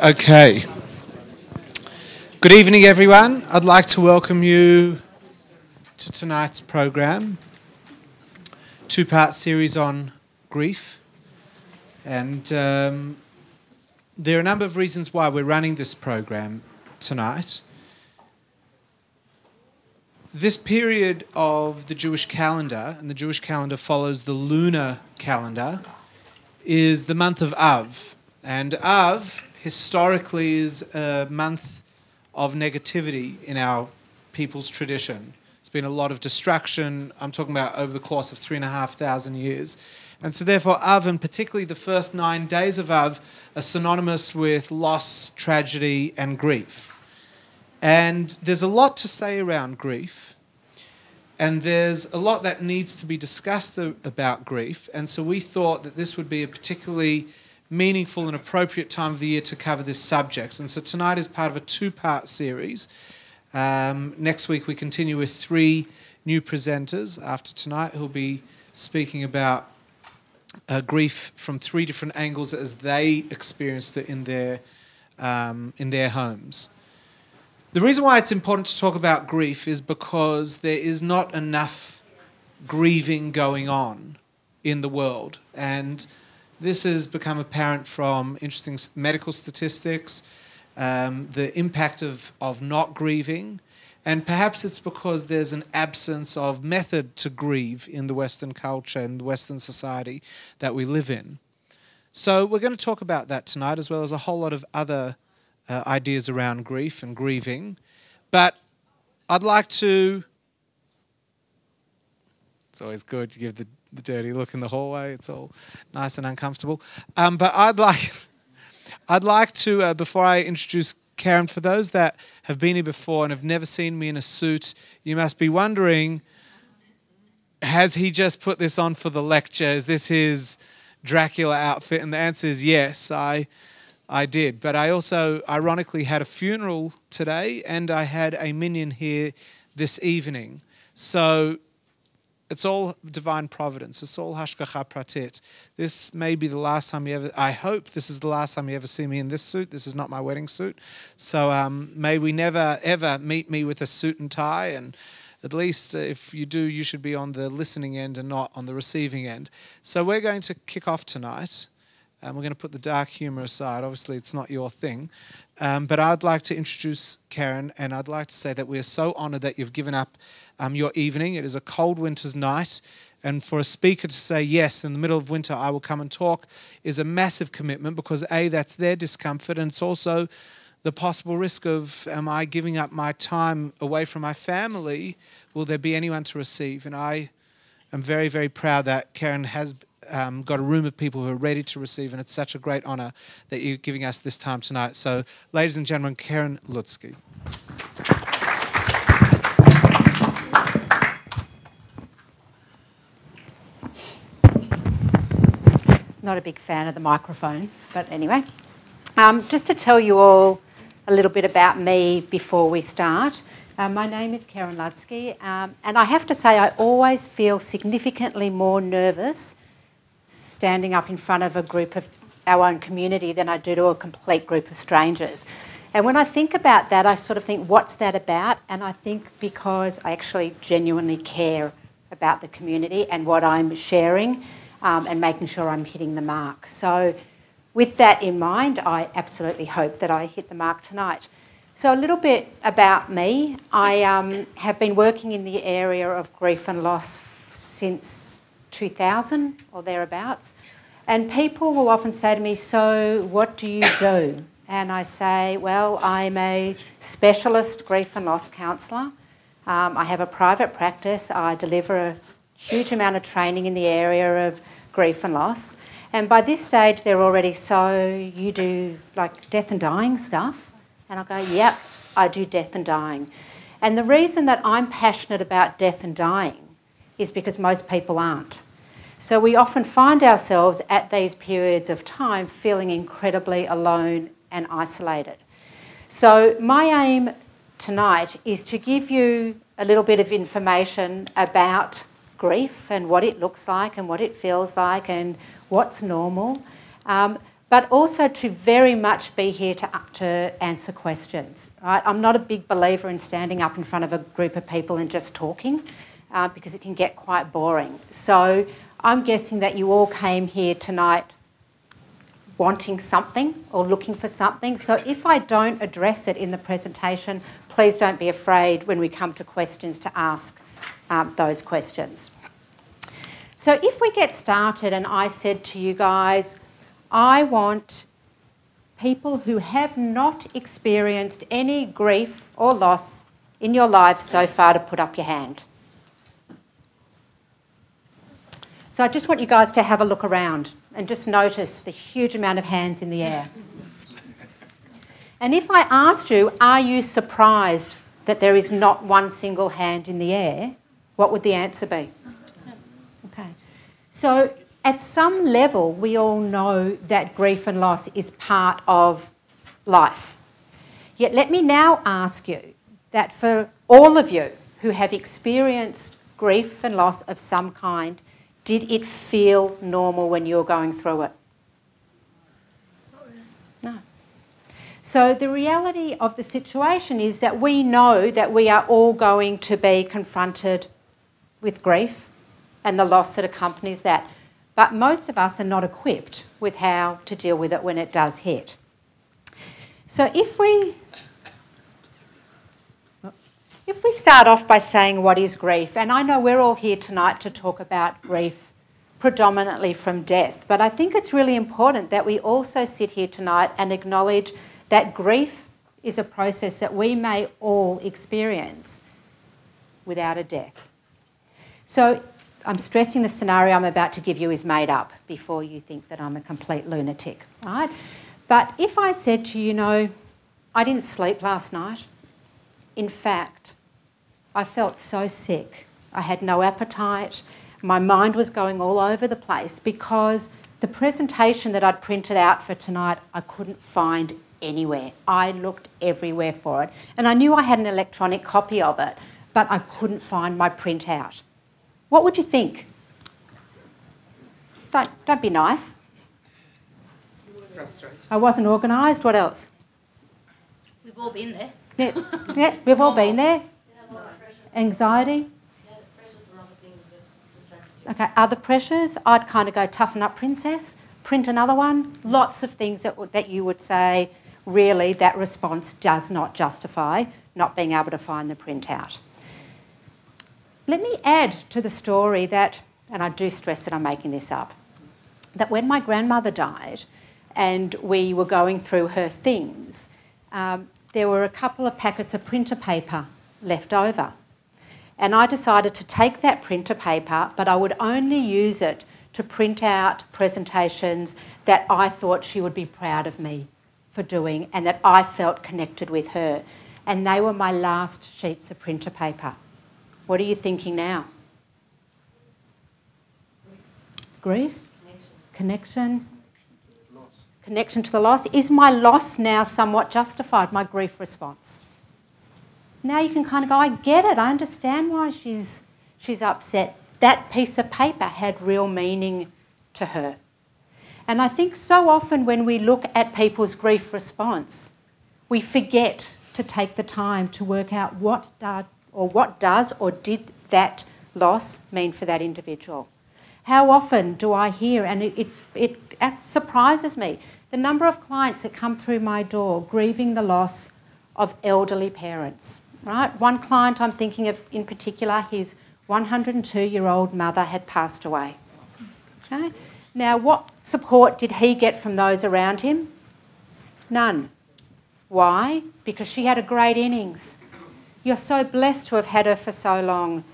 Okay. Good evening, everyone. I'd like to welcome you to tonight's program, two-part series on grief. And there are a number of reasons why we're running this program tonight. This period of the Jewish calendar, and the Jewish calendar follows the lunar calendar, is the month of Av. And Av historically is a month of negativity in our people's tradition. It's been a lot of destruction. I'm talking about over the course of 3,500 years. And so therefore Av, and particularly the first 9 days of Av, are synonymous with loss, tragedy, and grief. And there's a lot to say around grief. And there's a lot that needs to be discussed about grief. And so we thought that this would be a particularly meaningful and appropriate time of the year to cover this subject. And so tonight is part of a two-part series. Next week we continue with 3 new presenters after tonight who'll be speaking about grief from 3 different angles as they experienced it in their homes. The reason why it's important to talk about grief is because there is not enough grieving going on in the world. And this has become apparent from interesting medical statistics, the impact of not grieving, and perhaps it's because there's an absence of method to grieve in the Western culture and the Western society that we live in. So we're going to talk about that tonight, as well as a whole lot of other ideas around grief and grieving. But I'd like to... It's always good to give the dirty look in the hallway. It's all nice and uncomfortable. But I'd like to, before I introduce Keren, for those that have been here before and have never seen me in a suit, you must be wondering, has he just put this on for the lecture? Is this his Dracula outfit? And the answer is yes, I did. But I also, ironically, had a funeral today and I had a minyan here this evening. So it's all divine providence. It's all hashgacha pratit. This may be the last time you ever... I hope this is the last time you ever see me in this suit. This is not my wedding suit. So may we never, ever meet me with a suit and tie. And at least if you do, you should be on the listening end and not on the receiving end. So we're going to kick off tonight. We're going to put the dark humour aside. Obviously, it's not your thing. But I'd like to introduce Keren, and I'd like to say that we're so honoured that you've given up your evening. It is a cold winter's night, and for a speaker to say, yes, in the middle of winter I will come and talk, is a massive commitment because, A, that's their discomfort, and it's also the possible risk of, am I giving up my time away from my family? Will there be anyone to receive? And I am very, very proud that Keren has got a room of people who are ready to receive, and it's such a great honour that you're giving us this time tonight. So, ladies and gentlemen, Keren Ludski. Not a big fan of the microphone, but anyway. Just to tell you all a little bit about me before we start. My name is Keren Ludski, and I have to say I always feel significantly more nervous standing up in front of a group of our own community than I do to a complete group of strangers. And when I think about that, I sort of think, what's that about? And I think because I actually genuinely care about the community and what I'm sharing and making sure I'm hitting the mark. So with that in mind, I absolutely hope that I hit the mark tonight. So a little bit about me. I have been working in the area of grief and loss since 2000 or thereabouts. And people will often say to me, so what do you do? And I say, well, I'm a specialist grief and loss counsellor. I have a private practice. I deliver a huge amount of training in the area of grief and loss. And by this stage, they're already, so you do like death and dying stuff? And I go, yep, I do death and dying. And the reason that I'm passionate about death and dying is because most people aren't. So we often find ourselves at these periods of time feeling incredibly alone and isolated. So my aim tonight is to give you a little bit of information about grief and what it looks like and what it feels like and what's normal. But but also to very much be here to answer questions. Right? I'm not a big believer in standing up in front of a group of people and just talking because it can get quite boring. So I'm guessing that you all came here tonight wanting something or looking for something. So if I don't address it in the presentation, please don't be afraid when we come to questions to ask those questions. So if we get started and I said to you guys, I want people who have not experienced any grief or loss in your life so far to put up your hand. So I just want you guys to have a look around and just notice the huge amount of hands in the air. And if I asked you, are you surprised that there is not one single hand in the air, what would the answer be? Okay. So at some level, we all know that grief and loss is part of life. Yet let me now ask you that for all of you who have experienced grief and loss of some kind, did it feel normal when you were going through it? No. So the reality of the situation is that we know that we are all going to be confronted with grief and the loss that accompanies that. But most of us are not equipped with how to deal with it when it does hit. So if we start off by saying what is grief, and I know we're all here tonight to talk about grief predominantly from death, but I think it's really important that we also sit here tonight and acknowledge that grief is a process that we may all experience without a death. So I'm stressing the scenario I'm about to give you is made up before you think that I'm a complete lunatic, right? But if I said to you, I didn't sleep last night. In fact, I felt so sick. I had no appetite. My mind was going all over the place because the presentation that I'd printed out for tonight, I couldn't find anywhere. I looked everywhere for it. And I knew I had an electronic copy of it, but I couldn't find my printout. What would you think? Don't be nice. Frustration. I wasn't organised. What else? We've all been there. Yeah, we've all been there. Anxiety. Okay, other pressures. I'd kind of go, toughen up, princess. Print another one. Lots of things that you would say, really, that response does not justify not being able to find the printout. Let me add to the story that, and I do stress that I'm making this up, that when my grandmother died and we were going through her things, there were a couple of packets of printer paper left over. And I decided to take that printer paper, but I would only use it to print out presentations that I thought she would be proud of me for doing and that I felt connected with her. And they were my last sheets of printer paper. What are you thinking now? Grief? Connection? Loss. Connection to the loss. Is my loss now somewhat justified, my grief response? Now you can kind of go, I get it, I understand why she's upset. That piece of paper had real meaning to her. And I think so often when we look at people's grief response, we forget to take the time to work out what does or did that loss mean for that individual. How often do I hear, and it surprises me, the number of clients that come through my door grieving the loss of elderly parents, right? One client I'm thinking of in particular, his 102-year-old mother had passed away. Okay? Now, what support did he get from those around him? None. Why? Because she had a great innings. You're so blessed to have had her for so long.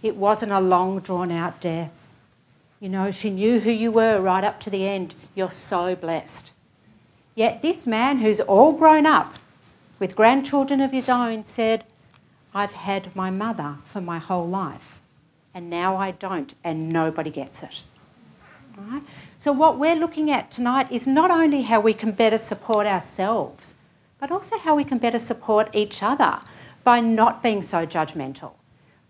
It wasn't a long, drawn-out death. She knew who you were right up to the end. You're so blessed. Yet this man who's all grown up with grandchildren of his own said, I've had my mother for my whole life and now I don't, and nobody gets it. Right? So what we're looking at tonight is not only how we can better support ourselves, but also how we can better support each other by not being so judgmental,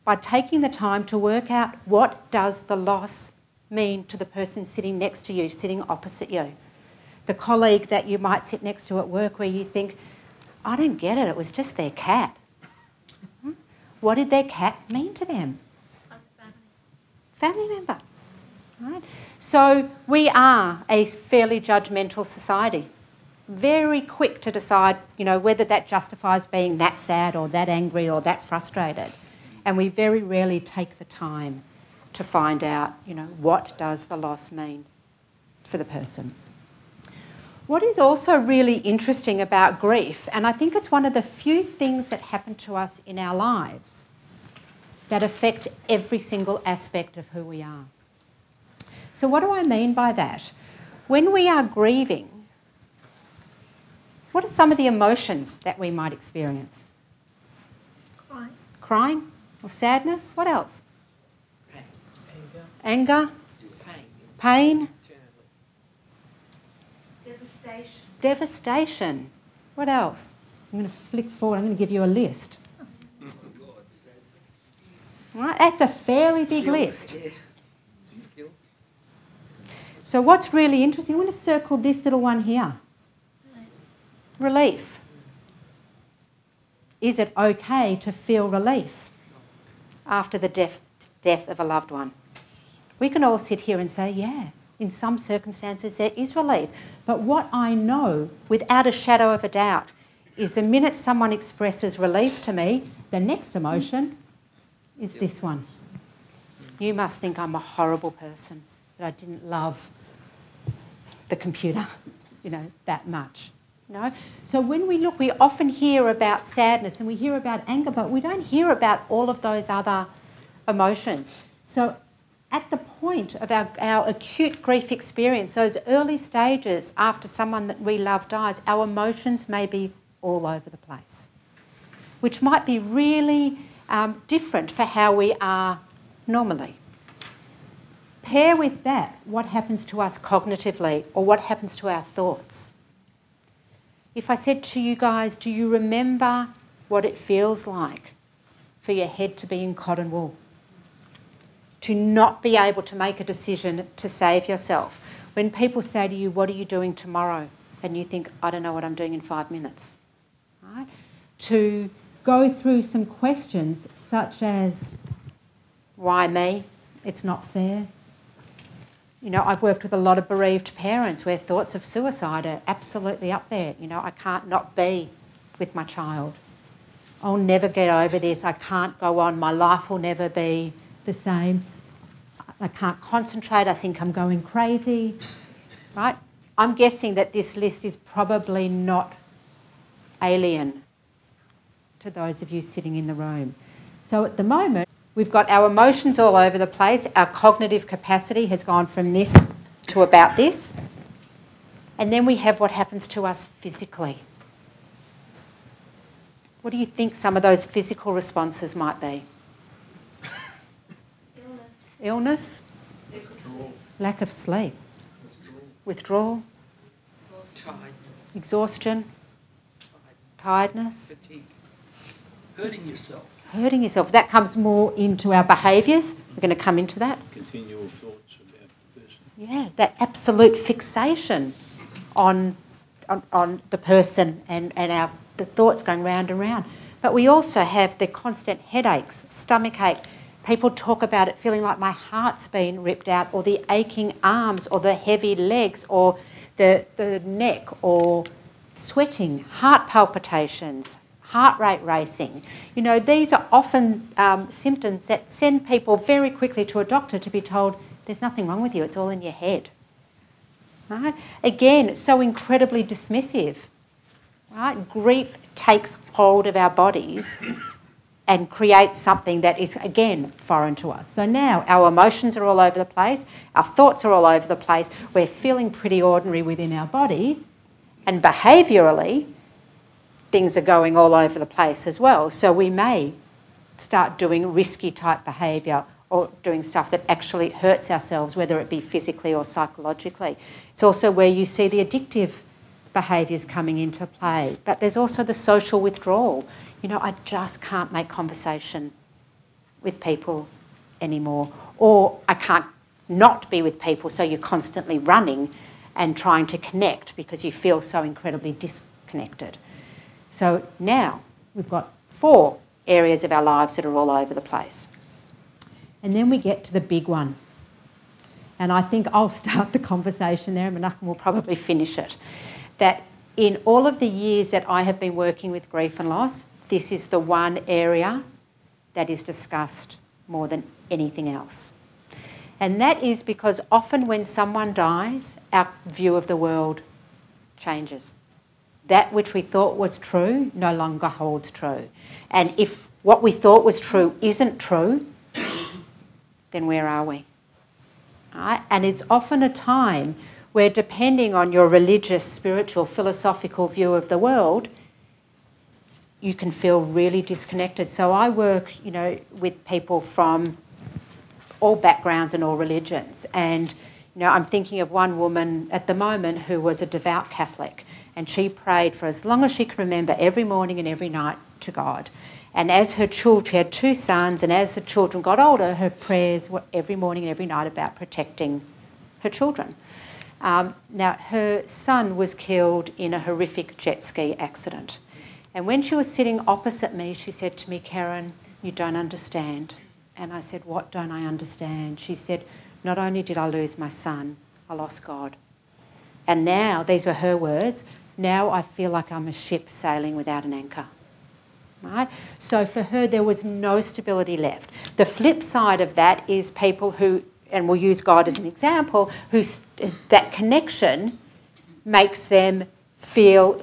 by taking the time to work out what does the loss mean to the person sitting next to you, sitting opposite you. The colleague that you might sit next to at work where you think, I don't get it, it was just their cat. What did their cat mean to them? Family member. Right? So we are a fairly judgmental society. Very quick to decide, whether that justifies being that sad or that angry or that frustrated. And we very rarely take the time to find out, what does the loss mean for the person. What is also really interesting about grief, and I think it's one of the few things that happen to us in our lives that affect every single aspect of who we are. So what do I mean by that? When we are grieving, what are some of the emotions that we might experience? Crying. Crying or sadness? What else? Anger. Anger? Pain. Pain? Devastation. Devastation. What else? I'm going to flick forward. I'm going to give you a list. Right, that's a fairly big list. Yeah. So what's really interesting, I'm going to circle this little one here. Relief. Is it okay to feel relief after the death of a loved one? We can all sit here and say, yeah, in some circumstances there is relief. But what I know, without a shadow of a doubt, is the minute someone expresses relief to me, the next emotion is this one. You must think I'm a horrible person, that I didn't love the computer, that much. So when we look, we often hear about sadness and we hear about anger, but we don't hear about all of those other emotions. So at the point of our acute grief experience, those early stages after someone that we love dies, our emotions may be all over the place, which might be really different for how we are normally. Pair with that what happens to us cognitively or what happens to our thoughts. If I said to you guys, do you remember what it feels like for your head to be in cotton wool? To not be able to make a decision to save yourself. When people say to you, what are you doing tomorrow? And you think, I don't know what I'm doing in 5 minutes. Right? To go through some questions such as, why me? It's not fair. I've worked with a lot of bereaved parents where thoughts of suicide are absolutely up there. I can't not be with my child. I'll never get over this. I can't go on. My life will never be the same. I can't concentrate. I think I'm going crazy. Right? I'm guessing that this list is probably not alien to those of you sitting in the room. So at the moment, we've got our emotions all over the place. Our cognitive capacity has gone from this to about this. And then we have what happens to us physically. What do you think some of those physical responses might be? Illness? Lack of sleep? Withdrawal? Exhaustion? Tiredness? Fatigue. Hurting yourself. That comes more into our behaviours. We're going to come into that. Continual thoughts about the person. Yeah, that absolute fixation on the person and the thoughts going round and round. But we also have the constant headaches, stomach ache. People talk about it feeling like my heart's been ripped out, or the aching arms, or the heavy legs, or the neck, or sweating, heart palpitations, heart rate racing. These are often symptoms that send people very quickly to a doctor to be told, there's nothing wrong with you, it's all in your head. Right? Again, it's so incredibly dismissive. Right? Grief takes hold of our bodies and creates something that is, again, foreign to us. So now our emotions are all over the place, our thoughts are all over the place, we're feeling pretty ordinary within our bodies, and behaviourally, things are going all over the place as well. So we may start doing risky type behaviour or doing stuff that actually hurts ourselves, whether it be physically or psychologically. It's also where you see the addictive behaviours coming into play. But there's also the social withdrawal. I just can't make conversation with people anymore. Or I can't not be with people, so you're constantly running and trying to connect because you feel so incredibly disconnected. So now we've got 4 areas of our lives that are all over the place. And then we get to the big one. And I think I'll start the conversation there, and Menachem will probably finish it. That in all of the years that I have been working with grief and loss, this is the one area that is discussed more than anything else. And that is because often when someone dies, our view of the world changes. That which we thought was true no longer holds true. And if what we thought was true isn't true, then where are we? Right? And it's often a time where, depending on your religious, spiritual, philosophical view of the world, you can feel really disconnected. So I work, with people from all backgrounds and all religions. And, I'm thinking of one woman at the moment who was a devout Catholic, and she prayed for as long as she could remember every morning and every night to God. And as her children, she had 2 sons, and as the children got older, her prayers were every morning and every night about protecting her children. Now, her son was killed in a horrific jet ski accident. And when she was sitting opposite me, she said to me, "Keren, you don't understand." And I said, "What don't I understand?" She said, "Not only did I lose my son, I lost God. And now," these were her words, "now I feel like I'm a ship sailing without an anchor." Right? So for her, there was no stability left. The flip side of that is people who, and we'll use God as an example, that connection makes them feel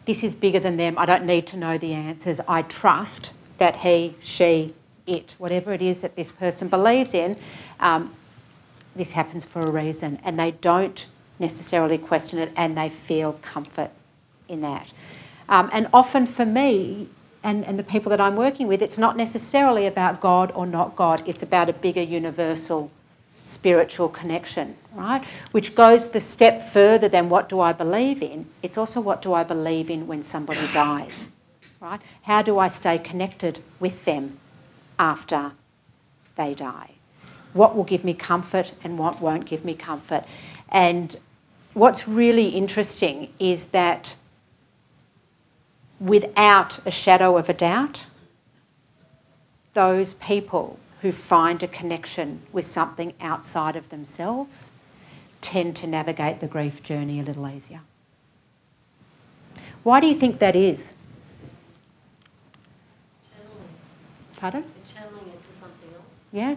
this is bigger than them. I don't need to know the answers. I trust that he, she, it, whatever it is that this person believes in, this happens for a reason. And they don't necessarily question it, and they feel comfort in that. And often for me and the people that I'm working with, it's not necessarily about God or not God. It's about a bigger universal spiritual connection, right? Which goes the step further than what do I believe in. It's also what do I believe in when somebody dies, right? How do I stay connected with them after they die? What will give me comfort and what won't give me comfort? And what's really interesting is that without a shadow of a doubt, those people who find a connection with something outside of themselves tend to navigate the grief journey a little easier. Why do you think that is? Channeling. Pardon? They're channeling it to something else. Yeah?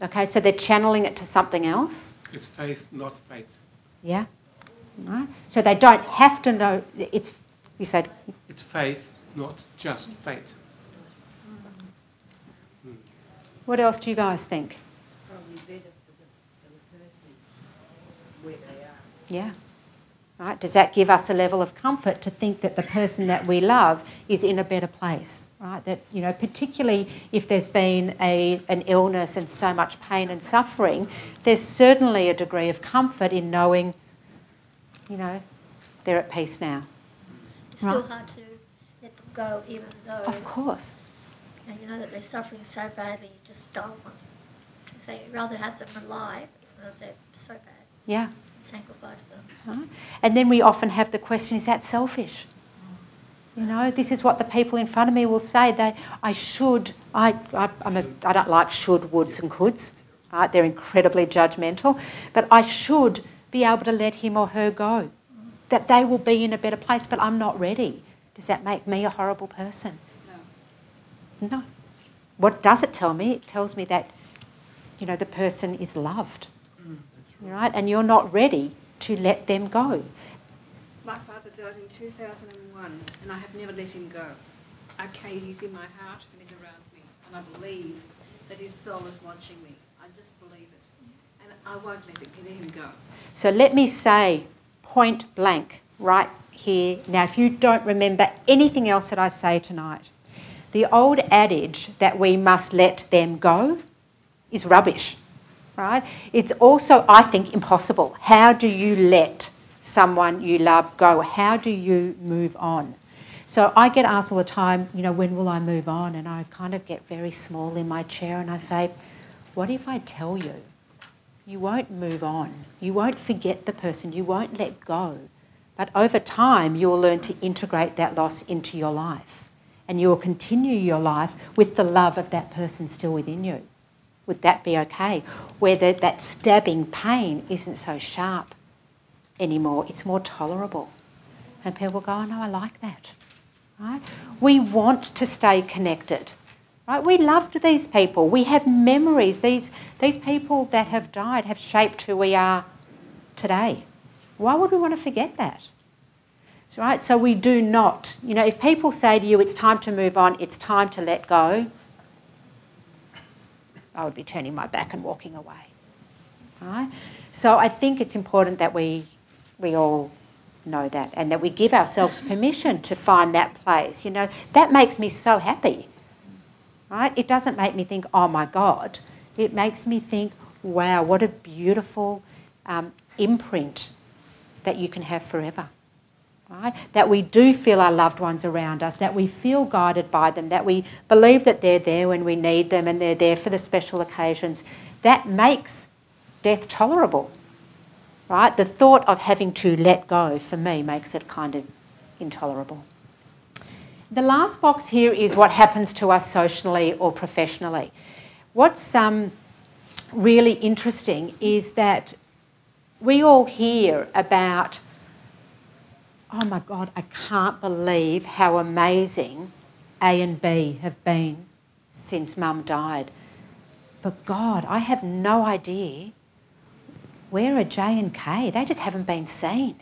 Okay, so they're channeling it to something else? It's faith, not faith. Yeah? Right. So they don't have to know, you said? It's faith, not just faith. What else do you guys think? It's probably better for the person where they are. Yeah. Right? Does that give us a level of comfort to think that the person that we love is in a better place? Right? That, particularly if there's been an illness and so much pain and suffering, there's certainly a degree of comfort in knowing, they're at peace now. It's still hard to let them go, even though Of course. you know that they're suffering so badly. You just don't want to say you'd rather have them alive, even though they're so bad. Yeah. Saying goodbye to them. Right? And then we often have the question: is that selfish? This is what the people in front of me will say. I don't like should, woulds and coulds. Right? They're incredibly judgmental. But I should be able to let him or her go. That they will be in a better place, but I'm not ready. Does that make me a horrible person? No. What does it tell me? It tells me that, the person is loved. Right? And you're not ready to let them go. My father died in 2001 and I have never let him go. Okay, he's in my heart and he's around me, and I believe that his soul is watching me. I just believe it. And I won't let him go. So let me say, point blank, right here. Now, if you don't remember anything else that I say tonight, the old adage that we must let them go is rubbish, right? It's also, I think, impossible. How do you let someone you love go? How do you move on? So I get asked all the time, when will I move on? And I kind of get very small in my chair and I say, what if I tell you You won't move on. You won't forget the person. You won't let go. But over time, you'll learn to integrate that loss into your life. And you will continue your life with the love of that person still within you. Would that be okay? Where that stabbing pain isn't so sharp anymore. It's more tolerable. And people go, oh no, I like that. Right? We want to stay connected. Right? We loved these people. We have memories. These people that have died have shaped who we are today. Why would we want to forget that? Right? So we do not. You know, if people say to you, it's time to move on, it's time to let go, I would be turning my back and walking away. Right? So I think it's important that we all know that, and that we give ourselves permission to find that place. You know, that makes me so happy. Right? It doesn't make me think, oh my God. It makes me think, wow, what a beautiful imprint that you can have forever. Right? That we do feel our loved ones around us, that we feel guided by them, that we believe that they're there when we need them and they're there for the special occasions. That makes death tolerable. Right? The thought of having to let go, for me, makes it kind of intolerable. The last box here is what happens to us socially or professionally. What's really interesting is that we all hear about, oh my God, I can't believe how amazing A and B have been since Mum died. But God, I have no idea where are J and K? They just haven't been seen.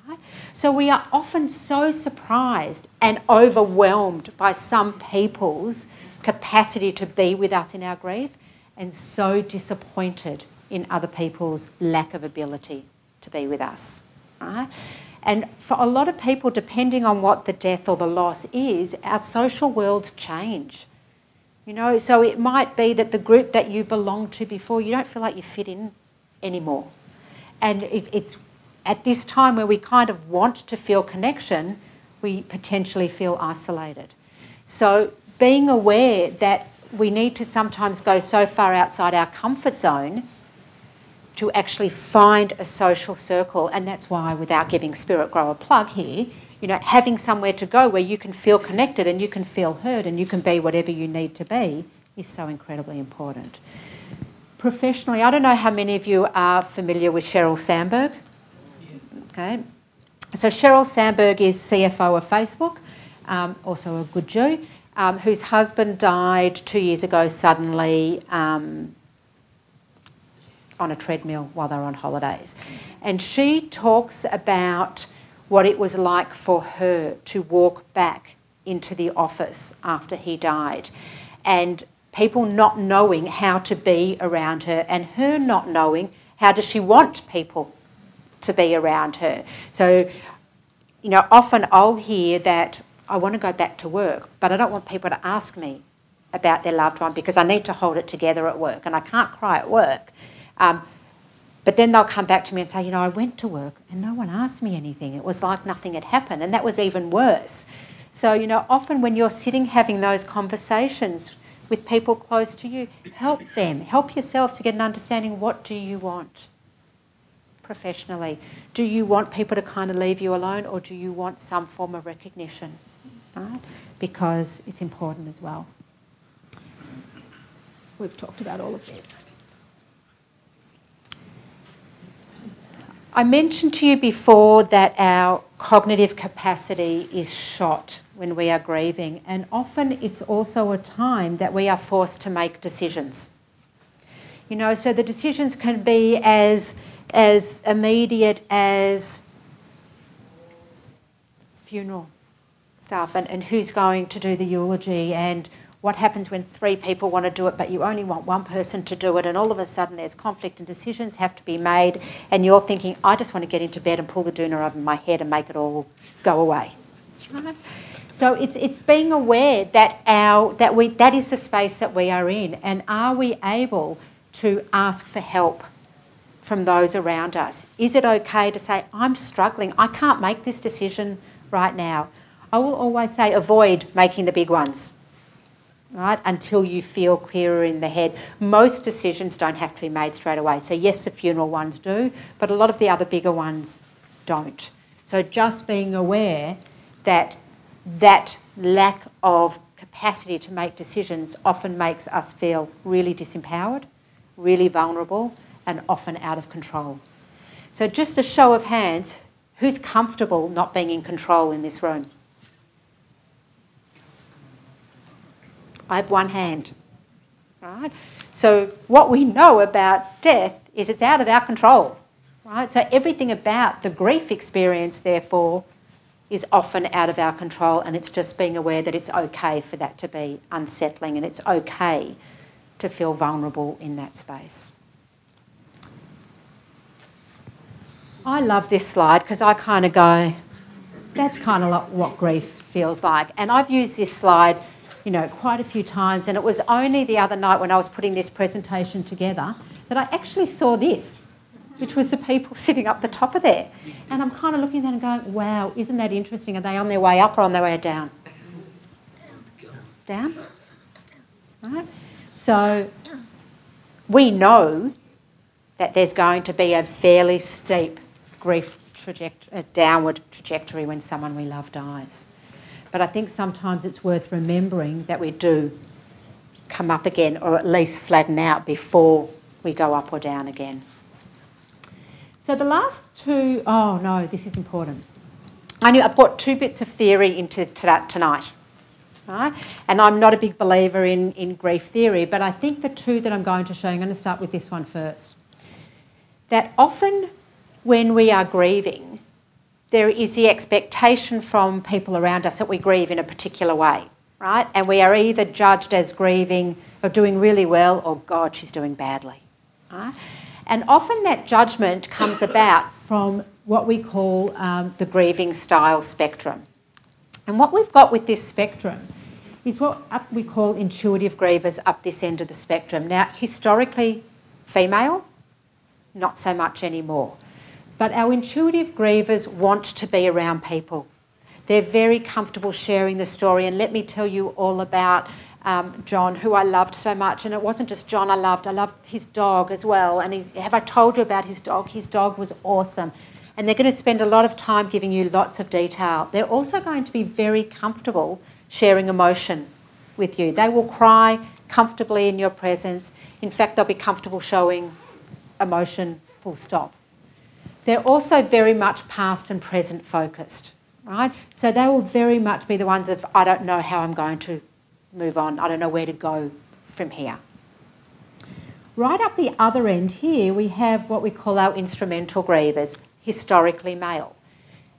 Right? So we are often so surprised and overwhelmed by some people's capacity to be with us in our grief, and so disappointed in other people's lack of ability to be with us. Right? And for a lot of people, depending on what the death or the loss is, our social worlds change. You know, so it might be that the group that you belonged to before, you don't feel like you fit in anymore. And it's at this time where we kind of want to feel connection, we potentially feel isolated. So being aware that we need to sometimes go so far outside our comfort zone to actually find a social circle, and that's why, without giving Spiritgrow a plug here, you know, having somewhere to go where you can feel connected and you can feel heard and you can be whatever you need to be is so incredibly important. Professionally, I don't know how many of you are familiar with Sheryl Sandberg. Okay, so Sheryl Sandberg is CFO of Facebook, also a good Jew, whose husband died 2 years ago suddenly on a treadmill while they were on holidays. And she talks about what it was like for her to walk back into the office after he died, and people not knowing how to be around her, and her not knowing how does she want people to be around her. So, you know, often I'll hear that I want to go back to work, but I don't want people to ask me about their loved one because I need to hold it together at work, and I can't cry at work. But then they'll come back to me and say, you know, I went to work and no one asked me anything. It was like nothing had happened, and that was even worse. So, you know, often when you're sitting having those conversations with people close to you, help them. Help yourselves to get an understanding, what do you want professionally? Do you want people to kind of leave you alone, or do you want some form of recognition? Right? Because it's important as well. We've talked about all of this. I mentioned to you before that our cognitive capacity is shot when we are grieving, and often it's also a time that we are forced to make decisions. You know, so the decisions can be as immediate as funeral stuff and who's going to do the eulogy, and what happens when 3 people want to do it but you only want one person to do it, and all of a sudden there's conflict and decisions have to be made, and you're thinking, I just want to get into bed and pull the doona over my head and make it all go away. Right? So it's being aware that that is the space that we are in, and are we able to ask for help from those around us? Is it okay to say, I'm struggling, I can't make this decision right now? I will always say avoid making the big ones. right, until you feel clearer in the head. Most decisions don't have to be made straight away. So yes, the funeral ones do, but a lot of the other bigger ones don't. So just being aware that that lack of capacity to make decisions often makes us feel really disempowered, really vulnerable, and often out of control. So just a show of hands, who's comfortable not being in control in this room? I have one hand, right? So what we know about death is it's out of our control, right? So everything about the grief experience, therefore, is often out of our control, and it's just being aware that it's okay for that to be unsettling and it's okay to feel vulnerable in that space. I love this slide because I kind of go, that's kind of like what grief feels like. And I've used this slide, you know, quite a few times, and it was only the other night when I was putting this presentation together that I actually saw this, which was the people sitting up the top of there. And I'm kind of looking at that and going, wow, isn't that interesting? Are they on their way up or on their way down? Down? Right? So we know that there's going to be a fairly steep grief downward trajectory when someone we love dies. But I think sometimes it's worth remembering that we do come up again, or at least flatten out before we go up or down again. So the last two, oh no, this is important. I brought two bits of theory into tonight, right? And I'm not a big believer in grief theory, but I think the two that I'm going to show, I'm going to start with this one first. That often when we are grieving, there is the expectation from people around us that we grieve in a particular way, right? And we are either judged as grieving or doing really well, or God, she's doing badly, right? And often that judgment comes about from what we call the grieving style spectrum. And what we've got with this spectrum is what we call intuitive grievers up this end of the spectrum. Now, historically female, not so much anymore. But our intuitive grievers want to be around people. They're very comfortable sharing the story. And let me tell you all about John, who I loved so much. And it wasn't just John I loved his dog as well. And have I told you about his dog? His dog was awesome. And they're going to spend a lot of time giving you lots of detail. They're also going to be very comfortable sharing emotion with you. They will cry comfortably in your presence. In fact, they'll be comfortable showing emotion, full stop. They're also very much past and present focused, right? So they will very much be the ones of, I don't know how I'm going to move on. I don't know where to go from here. Right up the other end here, we have what we call our instrumental grievers, historically male.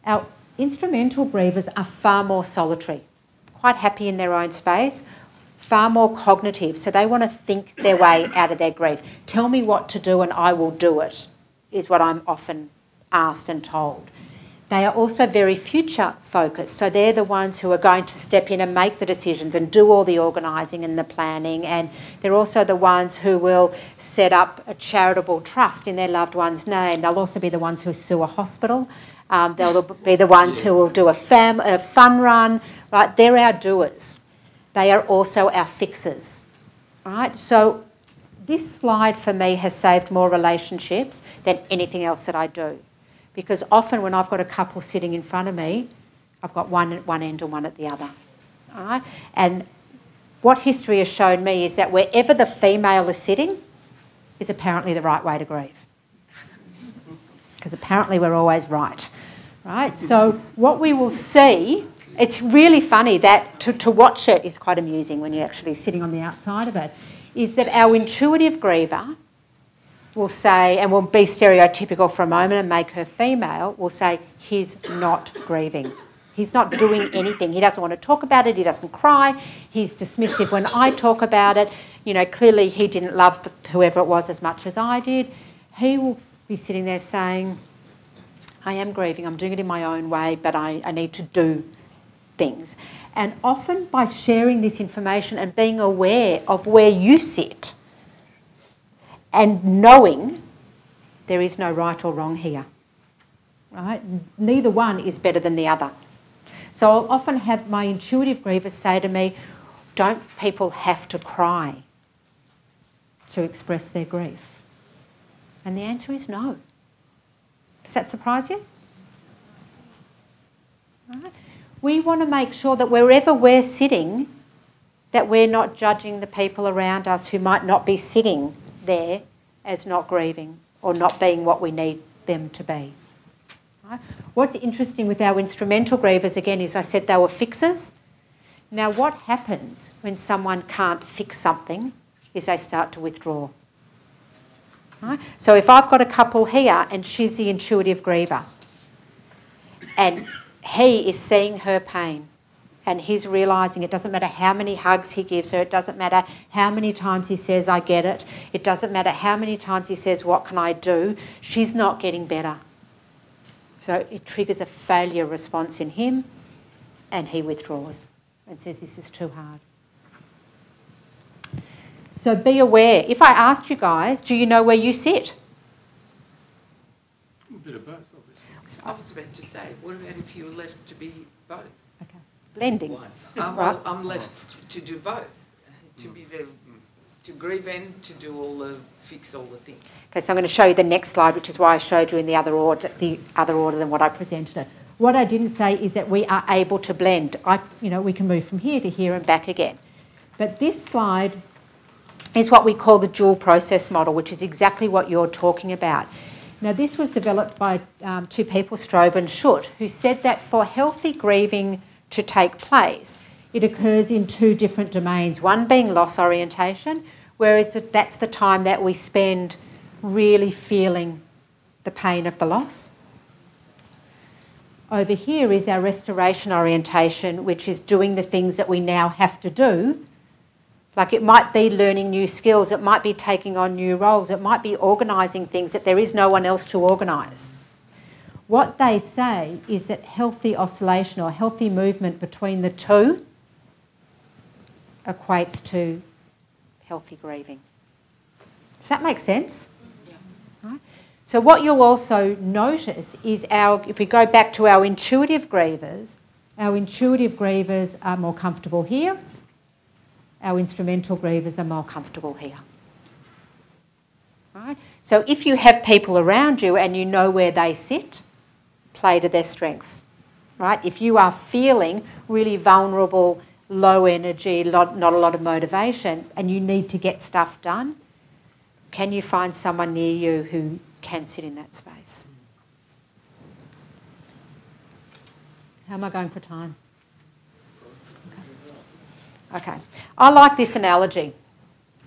Our instrumental grievers are far more solitary, quite happy in their own space, far more cognitive. So they want to think their way out of their grief. Tell me what to do and I will do it, is what I'm often asked and told. They are also very future focused, so they're the ones who are going to step in and make the decisions and do all the organising and the planning, and they're also the ones who will set up a charitable trust in their loved one's name. They'll also be the ones who sue a hospital. They'll be the ones who will do a fun run, right? They're our doers. They are also our fixers, right? So this slide for me has saved more relationships than anything else that I do. Because often when I've got a couple sitting in front of me, I've got one at one end and one at the other. All right? And what history has shown me is that wherever the female is sitting is apparently the right way to grieve. Because apparently we're always right. Right? So what we will see, it's really funny that to watch it is quite amusing when you're actually sitting on the outside of it, is that our intuitive griever will say, and will be stereotypical for a moment and make her female, will say, he's not grieving. He's not doing anything. He doesn't want to talk about it. He doesn't cry. He's dismissive when I talk about it. You know, clearly he didn't love whoever it was as much as I did. He will be sitting there saying, I am grieving. I'm doing it in my own way, but I need to do things. And often by sharing this information and being aware of where you sit, and knowing there is no right or wrong here, right? Neither one is better than the other. So I'll often have my intuitive grievers say to me, don't people have to cry to express their grief? And the answer is no. Does that surprise you? Right. We want to make sure that wherever we're sitting, that we're not judging the people around us who might not be sitting there as not grieving or not being what we need them to be. Right. What's interesting with our instrumental grievers, again, is I said they were fixers. Now, what happens when someone can't fix something is they start to withdraw. Right? So if I've got a couple here and she's the intuitive griever and he is seeing her pain and he's realising it doesn't matter how many hugs he gives her, it doesn't matter how many times he says, I get it, it doesn't matter how many times he says, what can I do, she's not getting better. So it triggers a failure response in him and he withdraws and says, this is too hard. So be aware. If I asked you guys, do you know where you sit? A bit of both, obviously. I was about to say, what about if you were left to be both? Okay. Blending. Well, I'm left to do both, to be to grieve and to do fix all the things. Okay, so I'm going to show you the next slide, which is why I showed you in the other order than what I presented it. What I didn't say is that we are able to blend. We can move from here to here and back again. But this slide is what we call the dual process model, which is exactly what you're talking about. Now, this was developed by two people, Strobe and Schutt, who said that for healthy grieving to take place, it occurs in two different domains, one being loss orientation, whereas that's the time that we spend really feeling the pain of the loss. Over here is our restoration orientation, which is doing the things that we now have to do. Like it might be learning new skills, it might be taking on new roles, it might be organising things that there is no one else to organise. What they say is that healthy oscillation or healthy movement between the two equates to healthy grieving. Does that make sense? Yeah. Right? So what you'll also notice is if we go back to our intuitive grievers are more comfortable here. Our instrumental grievers are more comfortable here. Right? So if you have people around you and you know where they sit, play to their strengths. Right? If you are feeling really vulnerable, low energy, not a lot of motivation, and you need to get stuff done, can you find someone near you who can sit in that space? How am I going for time? Okay. I like this analogy,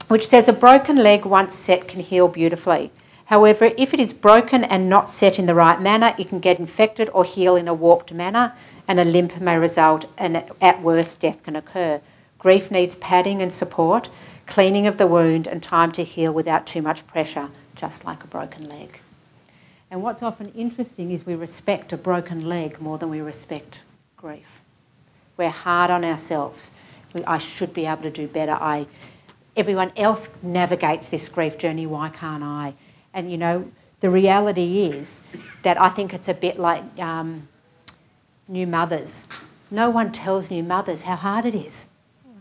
which says a broken leg once set can heal beautifully. However, if it is broken and not set in the right manner, it can get infected or heal in a warped manner, and a limp may result, and at worst, death can occur. Grief needs padding and support, cleaning of the wound, and time to heal without too much pressure, just like a broken leg. And what's often interesting is we respect a broken leg more than we respect grief. We're hard on ourselves. I should be able to do better. Everyone else navigates this grief journey, why can't I? And, the reality is that I think it's a bit like new mothers. No one tells new mothers how hard it is,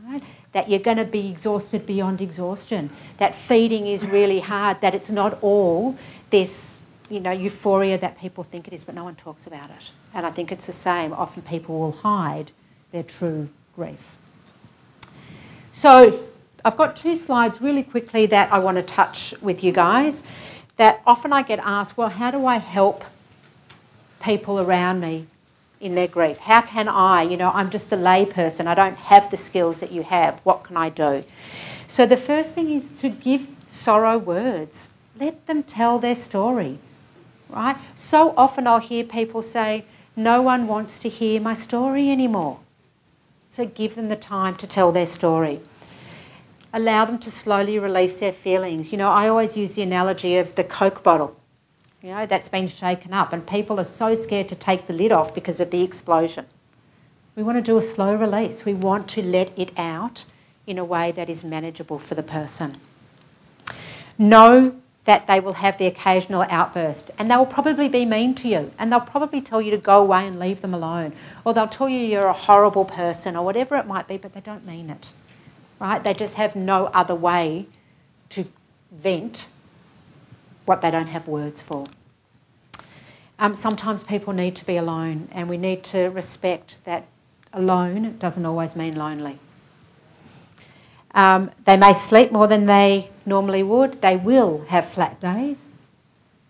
right? That you're going to be exhausted beyond exhaustion, that feeding is really hard, that it's not all this, euphoria that people think it is, but no one talks about it. And I think it's the same. Often people will hide their true grief. So I've got two slides really quickly that I want to touch with you guys, that often I get asked, well, how do I help people around me in their grief? How can I, I'm just a lay person, I don't have the skills that you have, what can I do? So the first thing is to give sorrow words. Let them tell their story, right? So often I'll hear people say, no one wants to hear my story anymore. So give them the time to tell their story. Allow them to slowly release their feelings. I always use the analogy of the Coke bottle, that's been shaken up, and people are so scared to take the lid off because of the explosion. We want to do a slow release. We want to let it out in a way that is manageable for the person. Know that they will have the occasional outburst, and they will probably be mean to you, and they'll probably tell you to go away and leave them alone, or they'll tell you you're a horrible person or whatever it might be, but they don't mean it. right? They just have no other way to vent what they don't have words for. Sometimes people need to be alone, and we need to respect that alone doesn't always mean lonely. They may sleep more than they normally would. They will have flat days.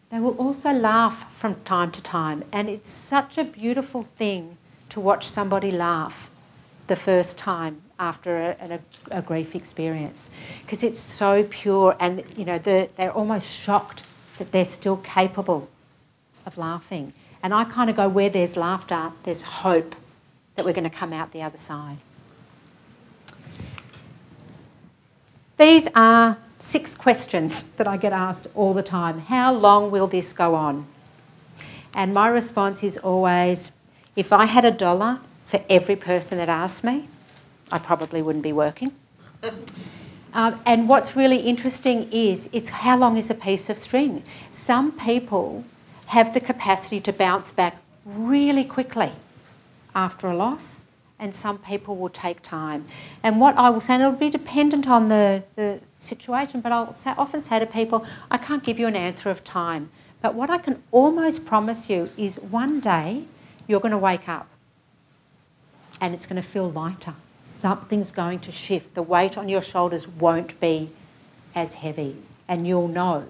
They will also laugh from time to time, and it's such a beautiful thing to watch somebody laugh the first time after a grief experience, because it's so pure, and you know they're almost shocked that they're still capable of laughing. And I kind of go, where there's laughter, there's hope that we're going to come out the other side. These are 6 questions that I get asked all the time. How long will this go on? And my response is always, if I had $1 for every person that asked me, I probably wouldn't be working. And what's really interesting is it's how long is a piece of string. Some people have the capacity to bounce back really quickly after a loss, and some people will take time. And what I will say, and it'll be dependent on the situation, but I'll often say to people, I can't give you an answer of time, but what I can almost promise you is one day you're going to wake up and it's going to feel lighter. Something's going to shift. The weight on your shoulders won't be as heavy, and you'll know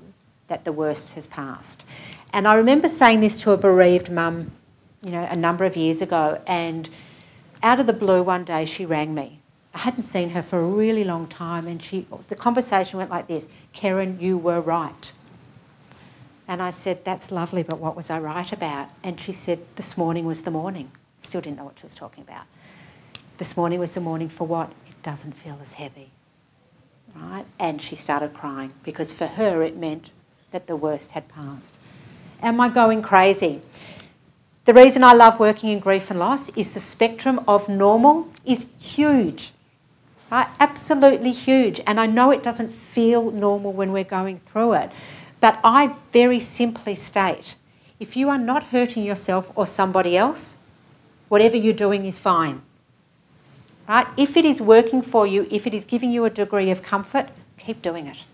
that the worst has passed. And I remember saying this to a bereaved mum, you know, a number of years ago, and out of the blue one day she rang me. I hadn't seen her for a really long time, and the conversation went like this: Keren, you were right. And I said, that's lovely, but what was I right about? And she said, this morning was the morning. Still didn't know what she was talking about. This morning was the morning for what? It doesn't feel as heavy, right? And she started crying, because for her it meant that the worst had passed. Am I going crazy? The reason I love working in grief and loss is the spectrum of normal is huge, right? Absolutely huge. And I know it doesn't feel normal when we're going through it, but I very simply state, if you are not hurting yourself or somebody else, whatever you're doing is fine, right? If it is working for you, if it is giving you a degree of comfort, keep doing it,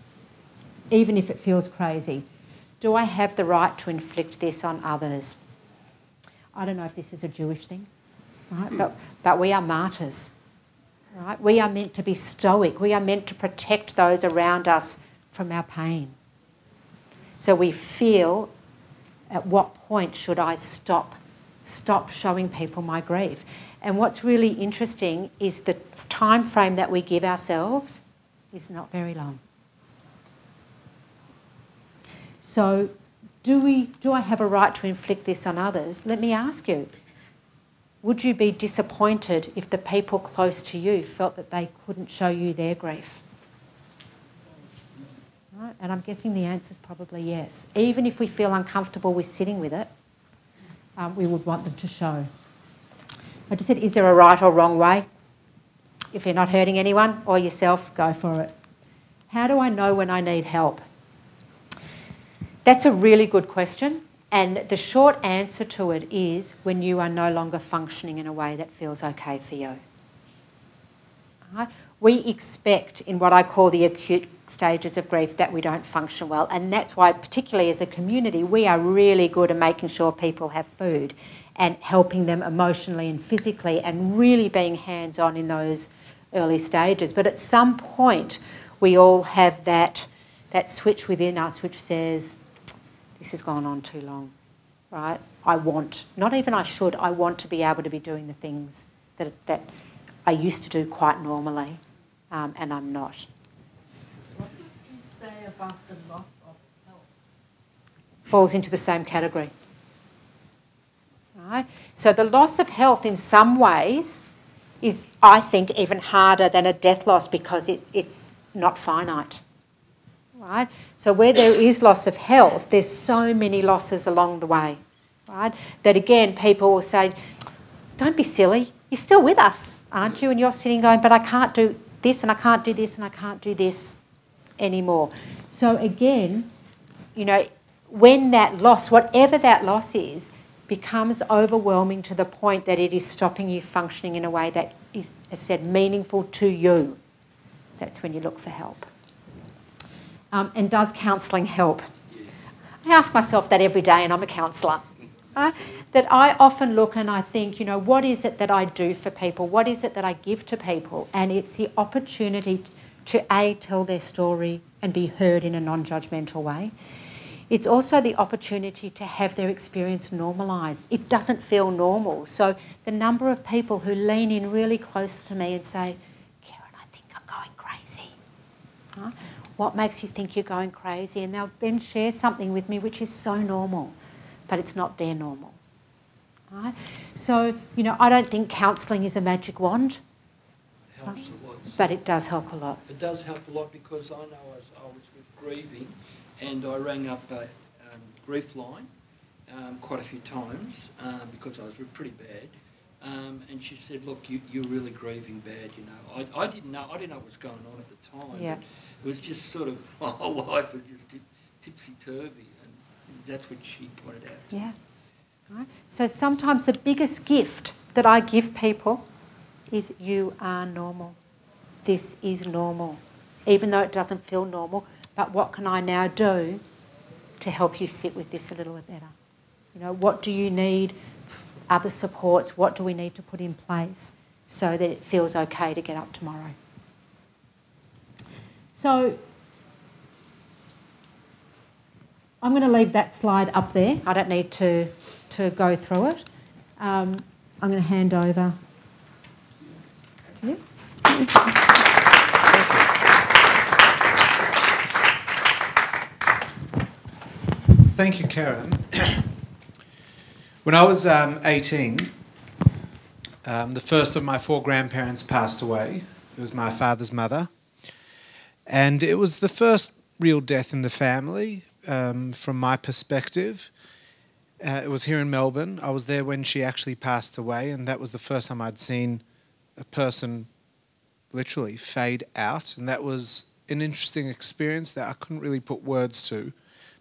even if it feels crazy. Do I have the right to inflict this on others? I don't know if this is a Jewish thing, right? But we are martyrs, right? We are meant to be stoic. We are meant to protect those around us from our pain. So we feel, at what point should I stop showing people my grief? And what's really interesting is the time frame that we give ourselves is not very long. So do I have a right to inflict this on others? Let me ask you, would you be disappointed if the people close to you felt that they couldn't show you their grief? Right? And I'm guessing the answer is probably yes. Even if we feel uncomfortable with sitting with it, we would want them to show. I just said, is there a right or wrong way? If you're not hurting anyone or yourself, go for it. How do I know when I need help? That's a really good question, and the short answer to it is when you are no longer functioning in a way that feels okay for you. Right? We expect, in what I call the acute stages of grief, that we don't function well, and that's why, particularly as a community, we are really good at making sure people have food and helping them emotionally and physically, and really being hands-on in those early stages. But at some point, we all have that switch within us which says, this has gone on too long, right? I want to be able to be doing the things that I used to do quite normally, and I'm not. What did you say about the loss of health? Falls into the same category, right? So the loss of health in some ways is, I think, even harder than a death loss because it's not finite. Right? So where there is loss of health, there's so many losses along the way, right? That again, people will say, don't be silly, you're still with us, aren't you? And you're sitting going, but I can't do this and I can't do this and I can't do this anymore. So again, you know, when that loss, whatever that loss is, becomes overwhelming to the point that it is stopping you functioning in a way that is, as said, meaningful to you, That's when you look for help. And does counselling help? I ask myself that every day, and I'm a counsellor. That I often look and I think, what is it that I do for people? What is it that I give to people? And it's the opportunity to tell their story and be heard in a non-judgmental way. It's also the opportunity to have their experience normalised. It doesn't feel normal. So the number of people who lean in really close to me and say, Keren, I think I'm going crazy. What makes you think you're going crazy? And they'll then share something with me which is so normal, but it's not their normal. Right? So, I don't think counselling is a magic wand. It helps a lot. But it does help a lot. It does help a lot because I know as I was with Grieving and I rang up a grief line quite a few times because I was pretty bad. And she said, look, you're really grieving bad, I didn't know what was going on at the time. Yeah. It was just sort of, my whole life was just tipsy-turvy, and that's what she pointed out. Yeah. Right. So sometimes the biggest gift that I give people is you are normal. This is normal, even though it doesn't feel normal. But what can I now do to help you sit with this a little bit better? What do you need? Other supports? What do we need to put in place so that it feels okay to get up tomorrow? So I'm going to leave that slide up there. I don't need to go through it. I'm going to hand over to you. Thank you, Keren. When I was 18, the first of my 4 grandparents passed away. It was my father's mother. And it was the first real death in the family, from my perspective. It was here in Melbourne. I was there when she actually passed away, and that was the first time I'd seen a person literally fade out. And that was an interesting experience that I couldn't really put words to.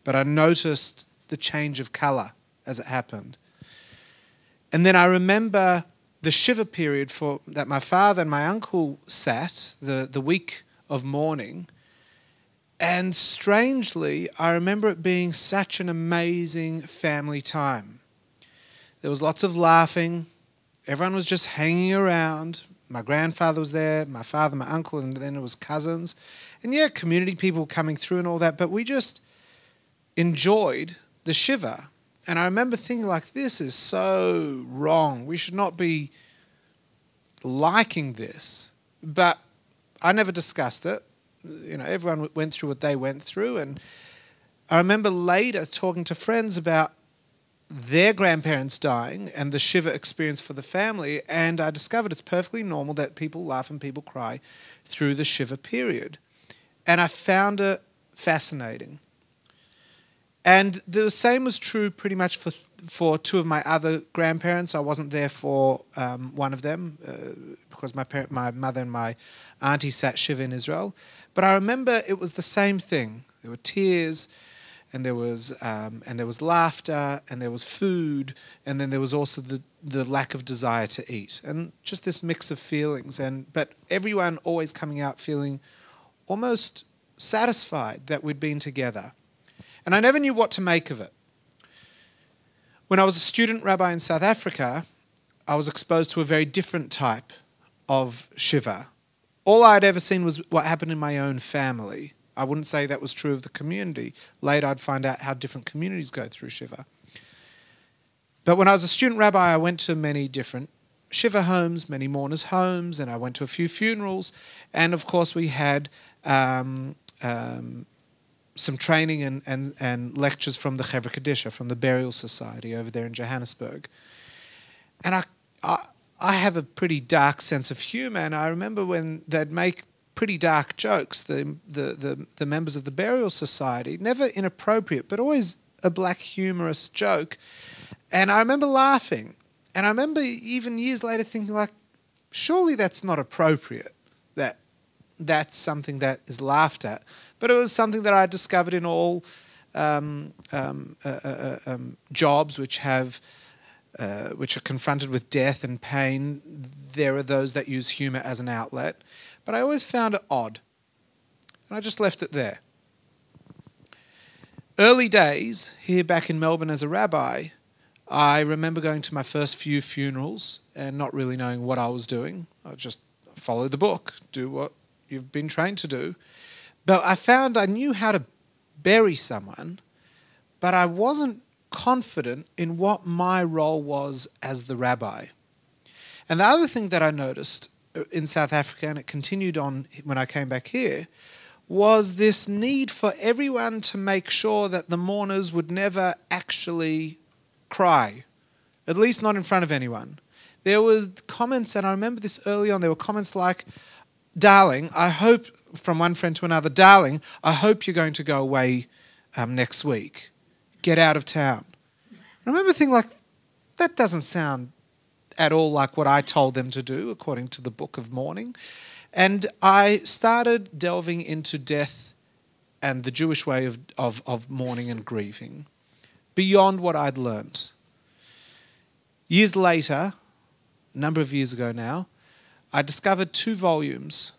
But I noticed the change of colour as it happened. And then I remember the shiva period that my father and my uncle sat, the week of mourning. And strangely, I remember it being such an amazing family time. There was lots of laughing. Everyone was just hanging around. My grandfather was there, my father, my uncle, and then it was cousins. And yeah, community people coming through and all that. But we just enjoyed the shiva. And I remember thinking, this is so wrong. We should not be liking this. But I never discussed it. Everyone went through what they went through. And I remember later talking to friends about their grandparents dying and the shiva experience for the family. And I discovered it's perfectly normal that people laugh and people cry through the shiva period. And I found it fascinating. And the same was true pretty much for 2 of my other grandparents. I wasn't there for one of them because my mother and my auntie sat shiva in Israel. But I remember it was the same thing. There were tears, and there was laughter, and there was food, and then there was also the lack of desire to eat, and just this mix of feelings. But everyone always coming out feeling almost satisfied that we'd been together. And I never knew what to make of it. When I was a student rabbi in South Africa, I was exposed to a very different type of shiva. All I'd ever seen was what happened in my own family. I wouldn't say that was true of the community. Later I'd find out how different communities go through shiva. But when I was a student rabbi, I went to many different shiva homes, many mourners' homes, and I went to a few funerals. And of course we had some training and lectures from the Kaddish Prayer, from the Burial Society over there in Johannesburg. And I have a pretty dark sense of humour, and I remember when they'd make pretty dark jokes, the members of the Burial Society, never inappropriate, but always a black humorous joke. And I remember laughing. And I remember even years later thinking, surely that's not appropriate, that's something that is laughed at. But it was something that I discovered in all jobs which are confronted with death and pain. There are those that use humour as an outlet. But I always found it odd And I just left it there. Early days, here back in Melbourne as a rabbi, I remember going to my first few funerals and not really knowing what I was doing. I just follow the book, do what you've been trained to do. But I found I knew how to bury someone, but I wasn't confident in what my role was as the rabbi. And the other thing that I noticed in South Africa, and it continued on when I came back here, was this need for everyone to make sure that the mourners would never actually cry, at least not in front of anyone. There were comments, and I remember this early on, there were comments like, darling, I hope, from one friend to another, darling, I hope you're going to go away next week. Get out of town. I remember thinking like, that doesn't sound at all like what I told them to do, according to the Book of Mourning. And I started delving into death and the Jewish way of mourning and grieving beyond what I'd learnt. Years later, a number of years ago now, I discovered 2 volumes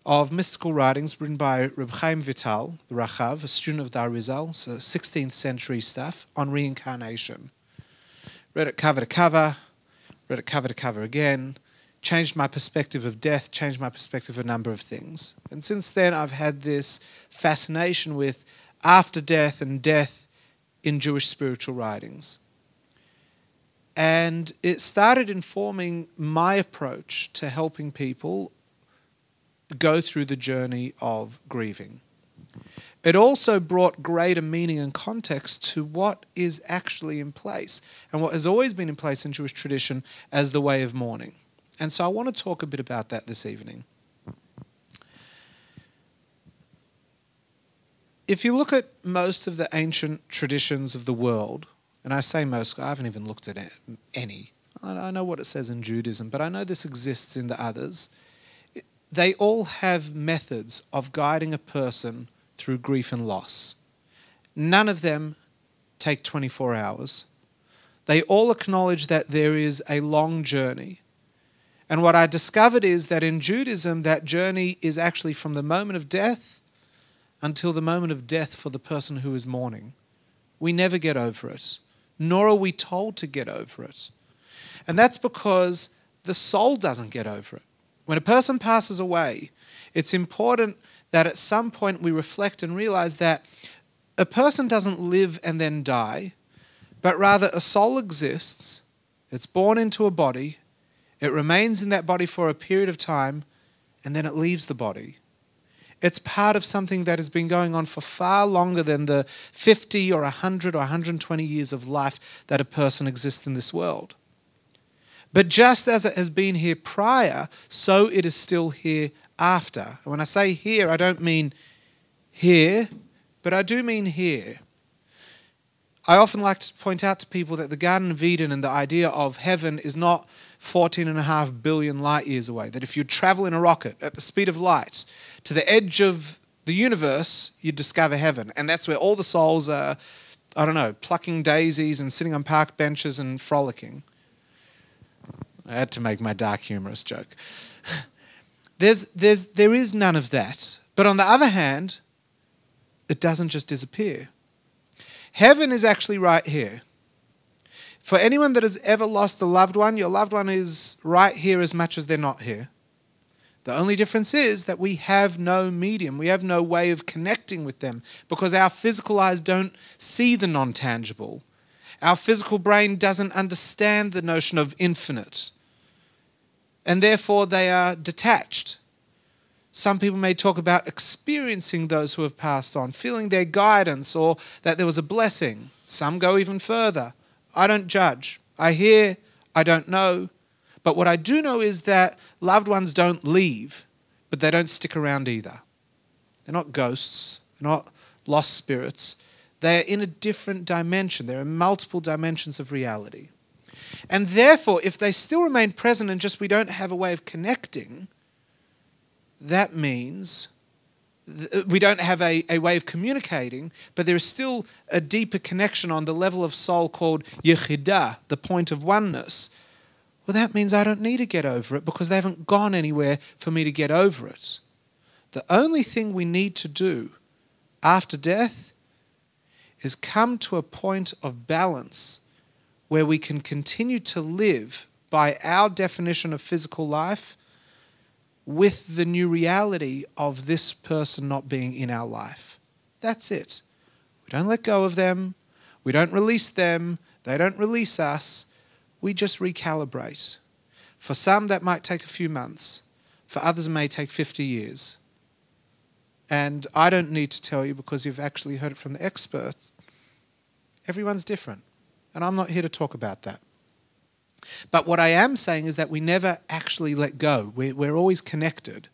of mystical writings written by Reb Chaim Vital, the Rachav, a student of the Arizal, so 16th century stuff, on reincarnation. Read it cover to cover, read it cover to cover again, changed my perspective of death, changed my perspective of a number of things. And since then, I've had this fascination with after death and death in Jewish spiritual writings. And it started informing my approach to helping people go through the journey of grieving. It also brought greater meaning and context to what is actually in place and what has always been in place in Jewish tradition as the way of mourning. And so I want to talk a bit about that this evening. If you look at most of the ancient traditions of the world, and I say most, I haven't even looked at any. I know what it says in Judaism, but I know this exists in the others. They all have methods of guiding a person through grief and loss. None of them take 24 hours. They all acknowledge that there is a long journey. And what I discovered is that in Judaism, that journey is actually from the moment of death until the moment of death for the person who is mourning. We never get over it, nor are we told to get over it. And that's because the soul doesn't get over it. When a person passes away, it's important that at some point we reflect and realize that a person doesn't live and then die, but rather a soul exists, it's born into a body, it remains in that body for a period of time, and then it leaves the body. It's part of something that has been going on for far longer than the 50 or 100 or 120 years of life that a person exists in this world. But just as it has been here prior, so it is still here after. And when I say here, I don't mean here, but I do mean here. I often like to point out to people that the Garden of Eden and the idea of heaven is not 14.5 billion light years away. That if you travel in a rocket at the speed of light to the edge of the universe, you'd discover heaven. And that's where all the souls are, I don't know, plucking daisies and sitting on park benches and frolicking. I had to make my dark humorous joke. There is none of that. But on the other hand, it doesn't just disappear. Heaven is actually right here. For anyone that has ever lost a loved one, your loved one is right here as much as they're not here. The only difference is that we have no medium. We have no way of connecting with them because our physical eyes don't see the non-tangible. Our physical brain doesn't understand the notion of infinite. And therefore they are detached. Some people may talk about experiencing those who have passed on, feeling their guidance or that there was a blessing. Some go even further. I don't judge. I hear, I don't know. But what I do know is that loved ones don't leave, but they don't stick around either. They're not ghosts, they're not lost spirits. They are in a different dimension. There are multiple dimensions of reality. And therefore, if they still remain present and just we don't have a way of connecting, that means we don't have a way of communicating, but there is still a deeper connection on the level of soul called yechidah, the point of oneness. Well, that means I don't need to get over it because they haven't gone anywhere for me to get over it. The only thing we need to do after death is come to a point of balance where we can continue to live by our definition of physical life with the new reality of this person not being in our life. That's it. We don't let go of them. We don't release them. They don't release us. We just recalibrate. For some, that might take a few months. For others, it may take 50 years. And I don't need to tell you because you've actually heard it from the experts. Everyone's different. And I'm not here to talk about that. But what I am saying is that we never actually let go. We're always connected.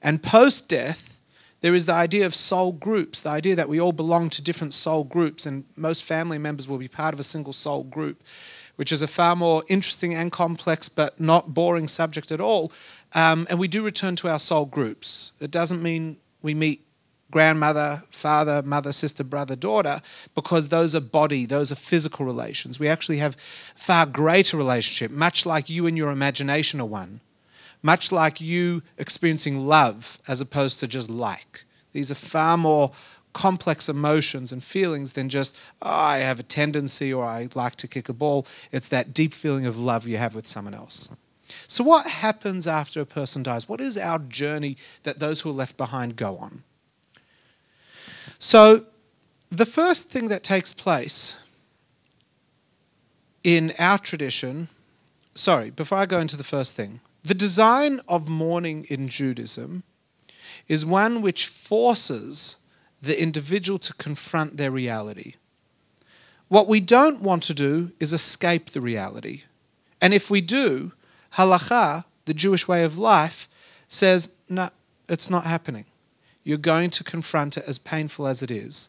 And post-death, there is the idea of soul groups, the idea that we all belong to different soul groups, and most family members will be part of a single soul group, which is a far more interesting and complex but not boring subject at all. And we do return to our soul groups. It doesn't mean we meet grandmother, father, mother, sister, brother, daughter, because those are body, those are physical relations. We actually have far greater relationship, much like you and your imagination are one, much like you experiencing love as opposed to just like. These are far more complex emotions and feelings than just, oh, I have a tendency or I like to kick a ball. It's that deep feeling of love you have with someone else. So what happens after a person dies? What is our journey that those who are left behind go on? So the first thing that takes place in our tradition, before I go into the first thing, the design of mourning in Judaism is one which forces the individual to confront their reality. What we don't want to do is escape the reality. And if we do, halakha, the Jewish way of life, says, no, it's not happening. You're going to confront it as painful as it is.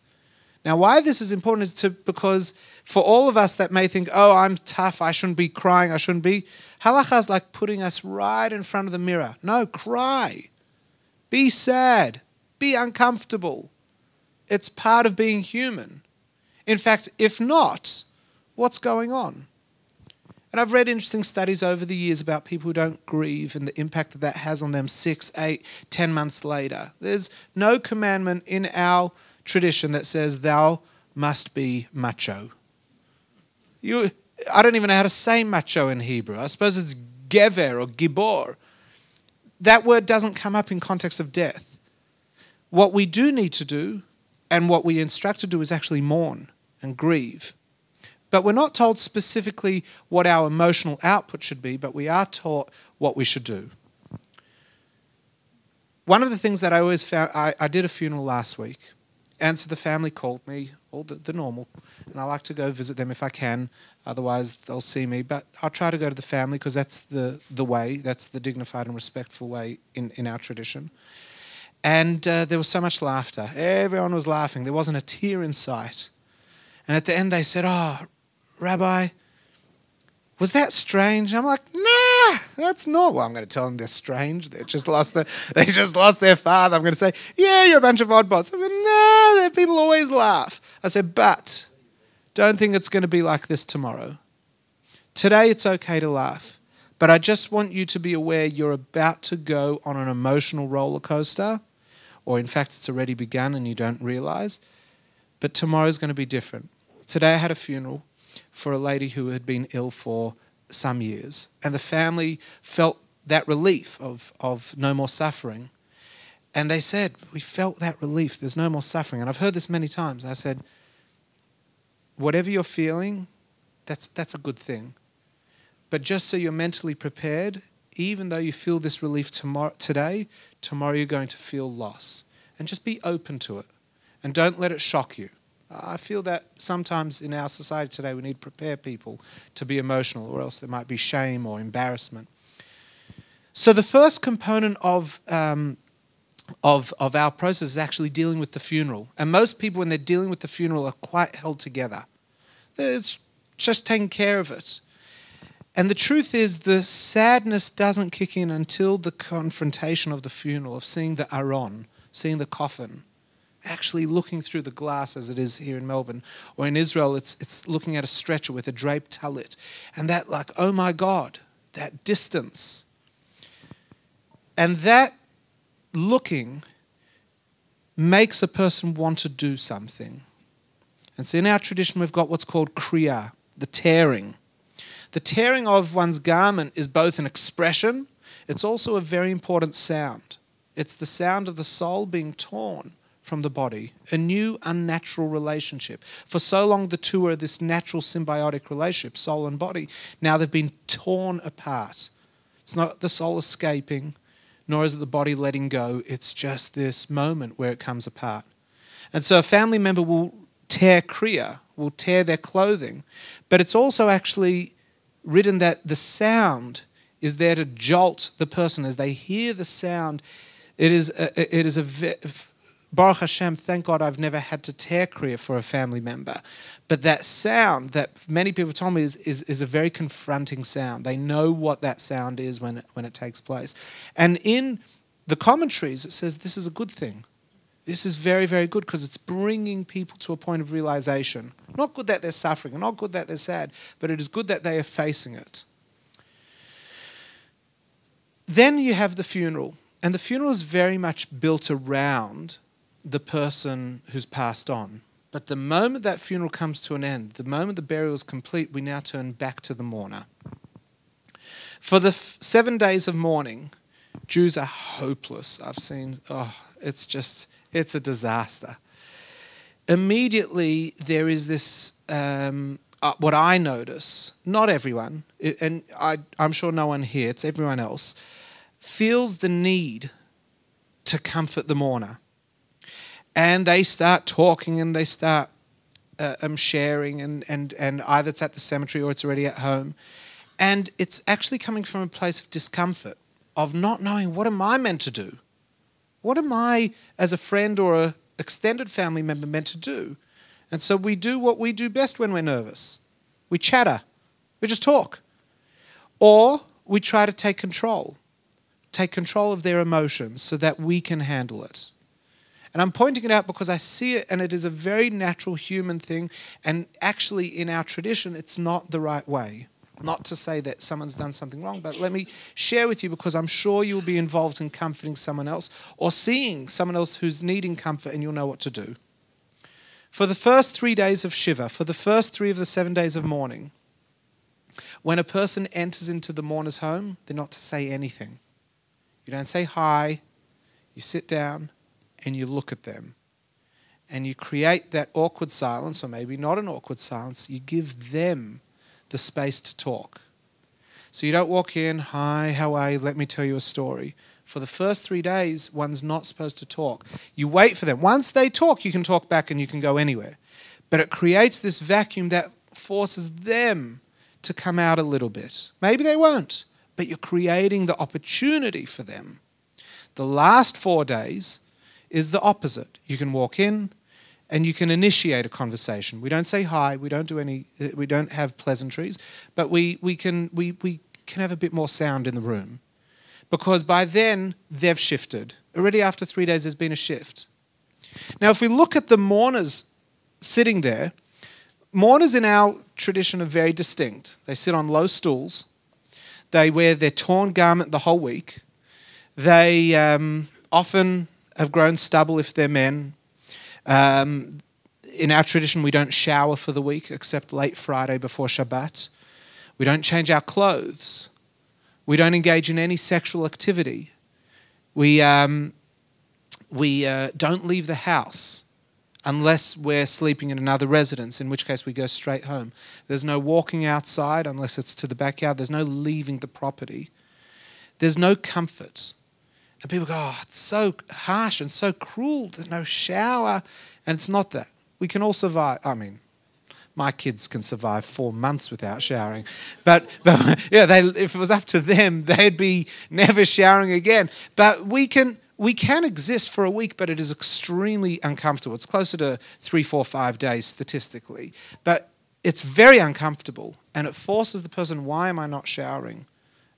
Now, why this is important is because for all of us that may think, oh, I'm tough, I shouldn't be crying, I shouldn't be, halakha is like putting us right in front of the mirror. No, cry. Be sad. Be uncomfortable. It's part of being human. In fact, if not, what's going on? And I've read interesting studies over the years about people who don't grieve and the impact that that has on them 6, 8, 10 months later. There's no commandment in our tradition that says thou must be macho. I don't even know how to say macho in Hebrew. I suppose it's gever or gibor. That word doesn't come up in context of death. What we do need to do and what we instruct to do is actually mourn and grieve. But we're not told specifically what our emotional output should be, but we are taught what we should do. One of the things that I always found, I did a funeral last week, and so the family called me, all the normal, and I like to go visit them if I can, otherwise they'll see me, but I'll try to go to the family because that's the way, that's the dignified and respectful way in our tradition. And there was so much laughter. Everyone was laughing. There wasn't a tear in sight. And at the end they said, oh, Rabbi, was that strange? And I'm like, nah, that's not. Well, I'm going to tell them they're strange. They just lost their father. I'm going to say, yeah, you're a bunch of oddballs. I said, nah, people always laugh. I said, but don't think it's going to be like this tomorrow. Today it's okay to laugh, but I just want you to be aware you're about to go on an emotional roller coaster, or in fact it's already begun and you don't realize, but tomorrow's going to be different. Today I had a funeral for a lady who had been ill for some years. And the family felt that relief of no more suffering. And they said, we felt that relief. There's no more suffering. And I've heard this many times. And I said, whatever you're feeling, that's a good thing. But just so you're mentally prepared, even though you feel this relief today, tomorrow you're going to feel loss. And just be open to it. And don't let it shock you. I feel that sometimes in our society today we need to prepare people to be emotional, or else there might be shame or embarrassment. So the first component of our process is actually dealing with the funeral. And most people, when they're dealing with the funeral, are quite held together. It's just taking care of it. And the truth is the sadness doesn't kick in until the confrontation of the funeral, of seeing the aron, seeing the coffin, actually looking through the glass as it is here in Melbourne. Or in Israel, it's looking at a stretcher with a draped talit. And that like, oh my God, that distance. And that looking makes a person want to do something. And so in our tradition, we've got what's called Kriya, the tearing. The tearing of one's garment is both an expression, it's also a very important sound. It's the sound of the soul being torn from the body, a new unnatural relationship. For so long, the two are this natural symbiotic relationship, soul and body. Now they've been torn apart. It's not the soul escaping, nor is it the body letting go. It's just this moment where it comes apart. And so a family member will tear Kriya, will tear their clothing, but it's also actually written that the sound is there to jolt the person as they hear the sound. It is a Baruch Hashem, thank God I've never had to tear Kriya for a family member. But that sound that many people told me is a very confronting sound. They know what that sound is when it takes place. And in the commentaries, it says this is a good thing. This is very, very good because it's bringing people to a point of realization. Not good that they're suffering, and not good that they're sad, but it is good that they are facing it. Then you have the funeral. And the funeral is very much built around the person who's passed on. But the moment that funeral comes to an end, the moment the burial is complete, we now turn back to the mourner. For the 7 days of mourning, Jews are hopeless. I've seen, it's a disaster. Immediately, there is this, what I notice, not everyone, and I'm sure no one here, it's everyone else, feels the need to comfort the mourner. And they start talking and they start sharing and either it's at the cemetery or it's already at home. And it's actually coming from a place of discomfort, of not knowing what am I meant to do? What am I, as a friend or an extended family member, meant to do? And so we do what we do best when we're nervous. We chatter. We just talk. Or we try to take control of their emotions so that we can handle it. And I'm pointing it out because I see it and it is a very natural human thing. And actually in our tradition, it's not the right way. Not to say that someone's done something wrong, but let me share with you because I'm sure you'll be involved in comforting someone else or seeing someone else who's needing comfort and you'll know what to do. For the first 3 days of Shiva, for the first 3 of the 7 days of mourning, when a person enters into the mourner's home, they're not to say anything. You don't say hi, you sit down and you look at them. And you create that awkward silence, or maybe not an awkward silence, you give them the space to talk. So you don't walk in, hi, how are you, let me tell you a story. For the first 3 days, one's not supposed to talk. You wait for them. Once they talk, you can talk back and you can go anywhere. But it creates this vacuum that forces them to come out a little bit. Maybe they won't, but you're creating the opportunity for them. The last 4 days is the opposite. You can walk in and you can initiate a conversation. We don't say hi, we don't have pleasantries, but we can have a bit more sound in the room. Because by then, they've shifted. Already after 3 days, there's been a shift. Now, if we look at the mourners sitting there, mourners in our tradition are very distinct. They sit on low stools. They wear their torn garment the whole week. They often have grown stubble if they're men. In our tradition, we don't shower for the week except late Friday before Shabbat. We don't change our clothes. We don't engage in any sexual activity. We don't leave the house unless we're sleeping in another residence, in which case we go straight home. There's no walking outside unless it's to the backyard. There's no leaving the property. There's no comfort. And people go, oh, it's so harsh and so cruel. There's no shower. And it's not that. We can all survive. I mean, my kids can survive 4 months without showering. But yeah, if it was up to them, they'd be never showering again. But we can exist for a week, but it is extremely uncomfortable. It's closer to 3, 4, 5 days statistically. But it's very uncomfortable. And it forces the person, why am I not showering?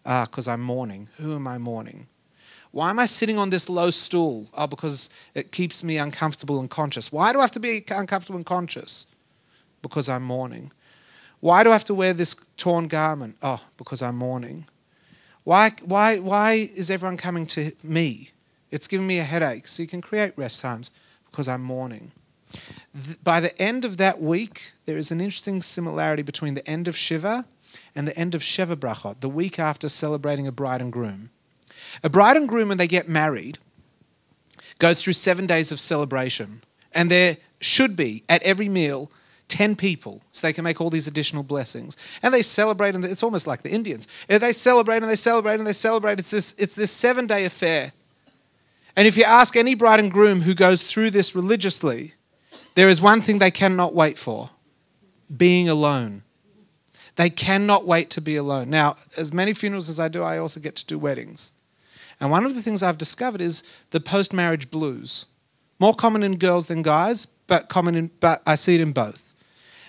Because I'm mourning. Who am I mourning? Why am I sitting on this low stool? Oh, because it keeps me uncomfortable and conscious. Why do I have to be uncomfortable and conscious? Because I'm mourning. Why do I have to wear this torn garment? Oh, because I'm mourning. Why is everyone coming to me? It's giving me a headache. So you can create rest times. because I'm mourning. By the end of that week, there is an interesting similarity between the end of Shiva and the end of Sheva Brachot, the week after celebrating a bride and groom. A bride and groom, when they get married, go through 7 days of celebration. And there should be, at every meal, 10 people, so they can make all these additional blessings. And they celebrate, and it's almost like the Indians. They celebrate, and they celebrate, and they celebrate. It's this 7-day affair. And if you ask any bride and groom who goes through this religiously, there is one thing they cannot wait for: being alone. They cannot wait to be alone. Now, as many funerals as I do, I also get to do weddings. And one of the things I've discovered is the post-marriage blues. More common in girls than guys, but I see it in both.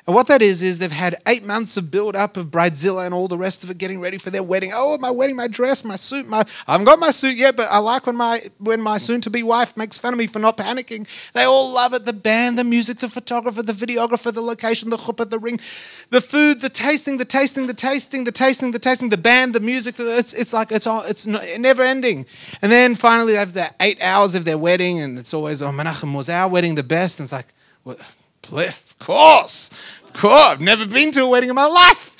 And what that is they've had 8 months of build-up of bridezilla and all the rest of it, getting ready for their wedding. Oh, my wedding, my dress, my suit. I haven't got my suit yet, but I like when my soon-to-be wife makes fun of me for not panicking. They all love it. The band, the music, the photographer, the videographer, the location, the chuppah, the ring, the food, the tasting, the band, the music. It's never ending. And then finally they have the 8 hours of their wedding, and it's always, oh, Menachem, was our wedding the best? And it's like, well, of course. I've never been to a wedding in my life,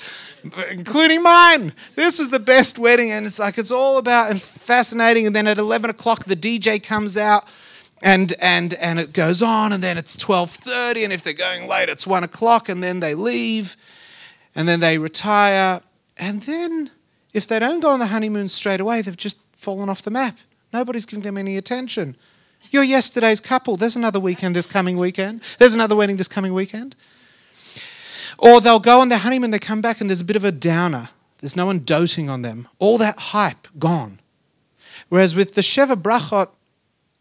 including mine. This was the best wedding, and it's all about, and it's fascinating. And then at 11 o'clock, the DJ comes out, and it goes on, and then it's 12:30, and if they're going late, it's 1 o'clock, and then they leave, and then they retire. And then if they don't go on the honeymoon straight away, they've just fallen off the map. Nobody's giving them any attention. You're yesterday's couple. There's another weekend this coming weekend. There's another wedding this coming weekend. Or they'll go on their honeymoon, they come back, and there's a bit of a downer. There's no one doting on them. All that hype, gone. Whereas with the Sheva Brachot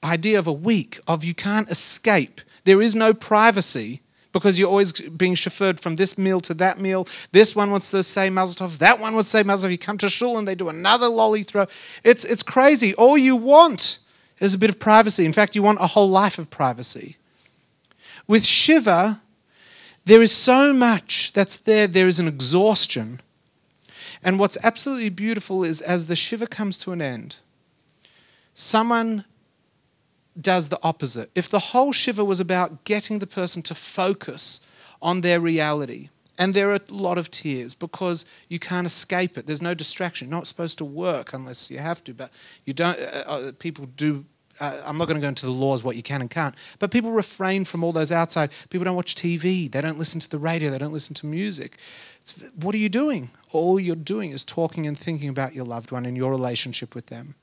idea of a week, of you can't escape, there is no privacy, because you're always being chauffeured from this meal to that meal. This one wants to say Mazel Tov, that one wants to say Mazel Tov. You come to shul and they do another lolly throw. It's crazy. All you want is a bit of privacy. In fact, you want a whole life of privacy. With Shiva, there is so much that's there. There is an exhaustion. And what's absolutely beautiful is as the Shiva comes to an end, someone does the opposite. If the whole Shiva was about getting the person to focus on their reality, and there are a lot of tears because you can't escape it. There's no distraction. You're not supposed to work unless you have to, but you don't. People do. I'm not going to go into the laws, what you can and can't, but people refrain from all those outside. People don't watch TV. They don't listen to the radio. They don't listen to music. What are you doing? All you're doing is talking and thinking about your loved one and your relationship with them.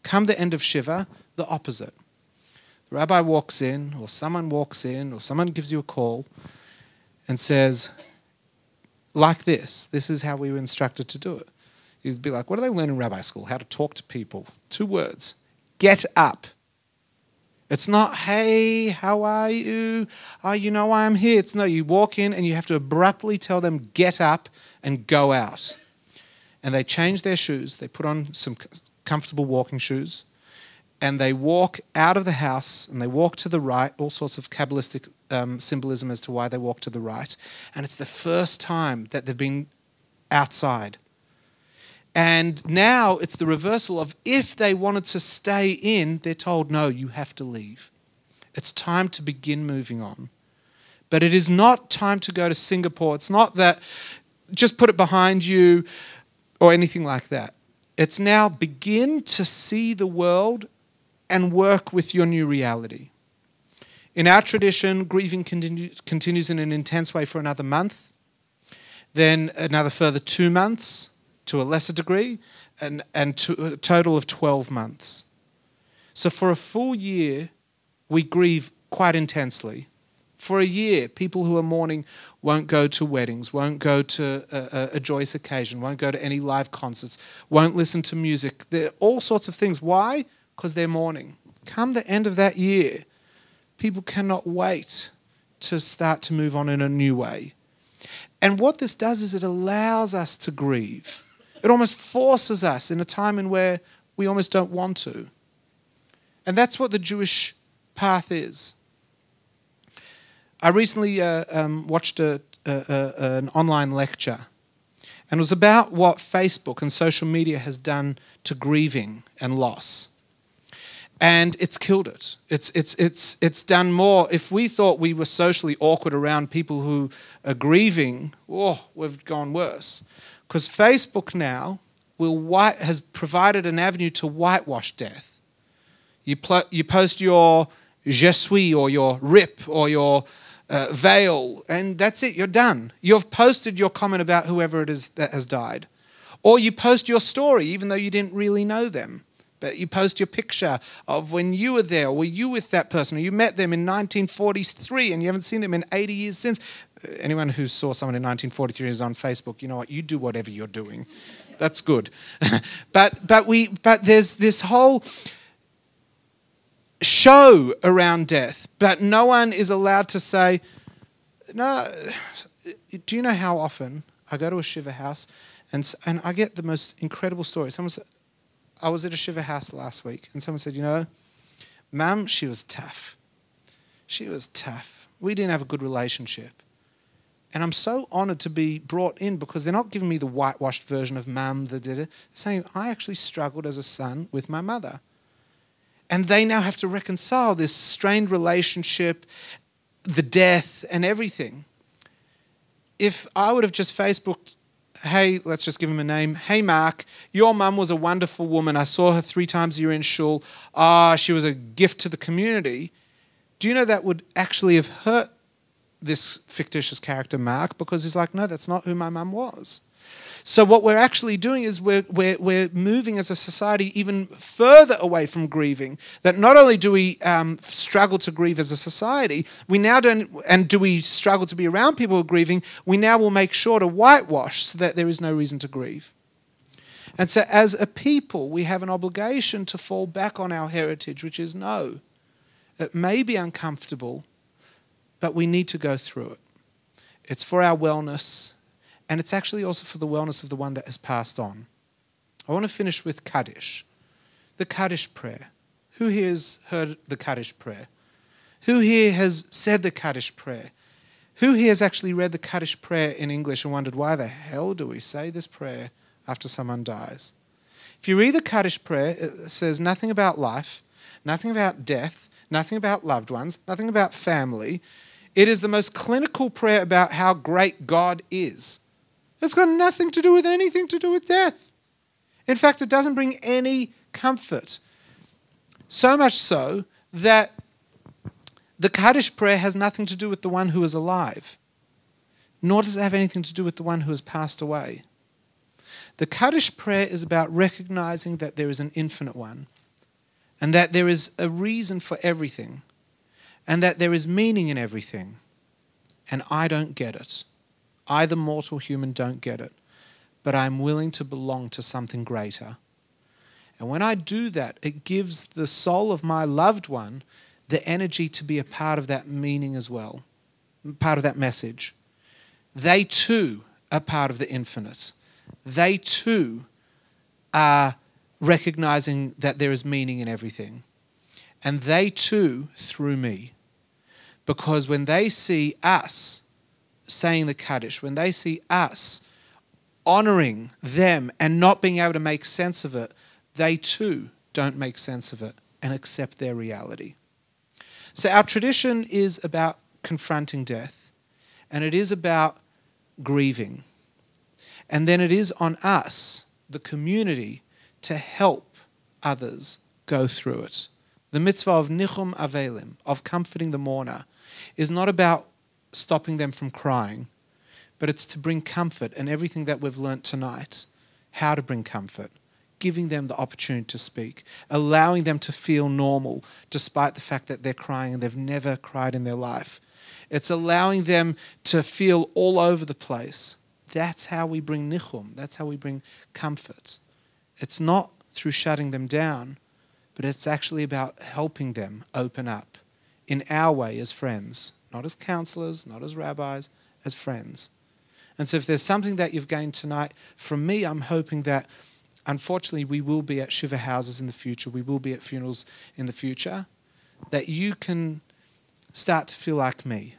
Come the end of Shiva, the opposite. The rabbi walks in, or someone walks in, or someone gives you a call and says, like this is how we were instructed to do it. You'd be like, what do they learn in rabbi school? How to talk to people. 2 words. Get up. It's not, hey, how are you? Oh, you know why I'm here. It's no, you walk in and you have to abruptly tell them, get up and go out. And they change their shoes. They put on some comfortable walking shoes. And they walk out of the house and they walk to the right, all sorts of Kabbalistic symbolism as to why they walk to the right. And it's the first time that they've been outside. And now it's the reversal of if they wanted to stay in, they're told, no, you have to leave. It's time to begin moving on. But it is not time to go to Singapore. It's not that just put it behind you or anything like that. It's now begin to see the world and work with your new reality. In our tradition, grieving continues in an intense way for another month, then another further 2 months, to a lesser degree, and to a total of 12 months. So for a full year, we grieve quite intensely. For a year, people who are mourning won't go to weddings, won't go to a joyous occasion, won't go to any live concerts, won't listen to music. There are all sorts of things. Why? Because they're mourning. Come the end of that year, people cannot wait to start to move on in a new way. And what this does is it allows us to grieve. It almost forces us in a time in where we almost don't want to. And that's what the Jewish path is. I recently watched an online lecture, and it was about what Facebook and social media has done to grieving and loss. And it's killed it. It's done more. If we thought we were socially awkward around people who are grieving, we've gone worse. Because Facebook now has provided an avenue to whitewash death. You post your je suis or your rip or your veil, and that's it, you're done. You've posted your comment about whoever it is that has died. Or you post your story, even though you didn't really know them. But you post your picture of when you were there, or were you with that person, or you met them in 1943 and you haven't seen them in 80 years since. Anyone who saw someone in 1943 is on Facebook, you know what, you do whatever you're doing. That's good. but there's this whole show around death, but no one is allowed to say, no, do you know how often I go to a shiva house and I get the most incredible stories. Someone said, I was at a shiva house last week and someone said, you know, Mum, she was tough. She was tough. We didn't have a good relationship. And I'm so honoured to be brought in because they're not giving me the whitewashed version of Mum that did it. They're saying, I actually struggled as a son with my mother. And they now have to reconcile this strained relationship, the death and everything. If I would have just Facebooked, hey, let's just give him a name. Hey, Mark, your mum was a wonderful woman. I saw her 3 times a year in shul. She was a gift to the community. Do you know that would actually have hurt this fictitious character, Mark? Because he's like, no, that's not who my mum was. So what we're actually doing is we're moving as a society even further away from grieving. That not only do we struggle to grieve as a society, we now don't, and do we struggle to be around people who are grieving, we now will make sure to whitewash so that there is no reason to grieve. And so as a people, we have an obligation to fall back on our heritage, which is no. It may be uncomfortable, but we need to go through it. It's for our wellness. And it's actually also for the wellness of the one that has passed on. I want to finish with Kaddish. The Kaddish Prayer. Who here has heard the Kaddish Prayer? Who here has said the Kaddish Prayer? Who here has actually read the Kaddish Prayer in English and wondered, why the hell do we say this prayer after someone dies? If you read the Kaddish Prayer, it says nothing about life, nothing about death, nothing about loved ones, nothing about family. It is the most clinical prayer about how great God is. It's got nothing to do with anything to do with death. In fact, it doesn't bring any comfort. So much so that the Kaddish Prayer has nothing to do with the one who is alive, nor does it have anything to do with the one who has passed away. The Kaddish Prayer is about recognizing that there is an infinite one, and that there is a reason for everything, and that there is meaning in everything, and I don't get it. I, the mortal human, don't get it, but I'm willing to belong to something greater. And when I do that, it gives the soul of my loved one the energy to be a part of that meaning as well, part of that message. They too are part of the infinite. They too are recognizing that there is meaning in everything. And they too, through me. Because when they see us saying the Kaddish, when they see us honouring them and not being able to make sense of it, they too don't make sense of it and accept their reality. So our tradition is about confronting death, and it is about grieving. And then it is on us, the community, to help others go through it. The mitzvah of nichum avelim, of comforting the mourner, is not about stopping them from crying, but it's to bring comfort, and everything that we've learnt tonight, how to bring comfort, giving them the opportunity to speak, allowing them to feel normal despite the fact that they're crying and they've never cried in their life. It's allowing them to feel all over the place. That's how we bring nichum, that's how we bring comfort. It's not through shutting them down, but it's actually about helping them open up in our way as friends. Not as counselors, not as rabbis, as friends. And so if there's something that you've gained tonight, from me, I'm hoping that, unfortunately, we will be at shiva houses in the future, we will be at funerals in the future, that you can start to feel like me.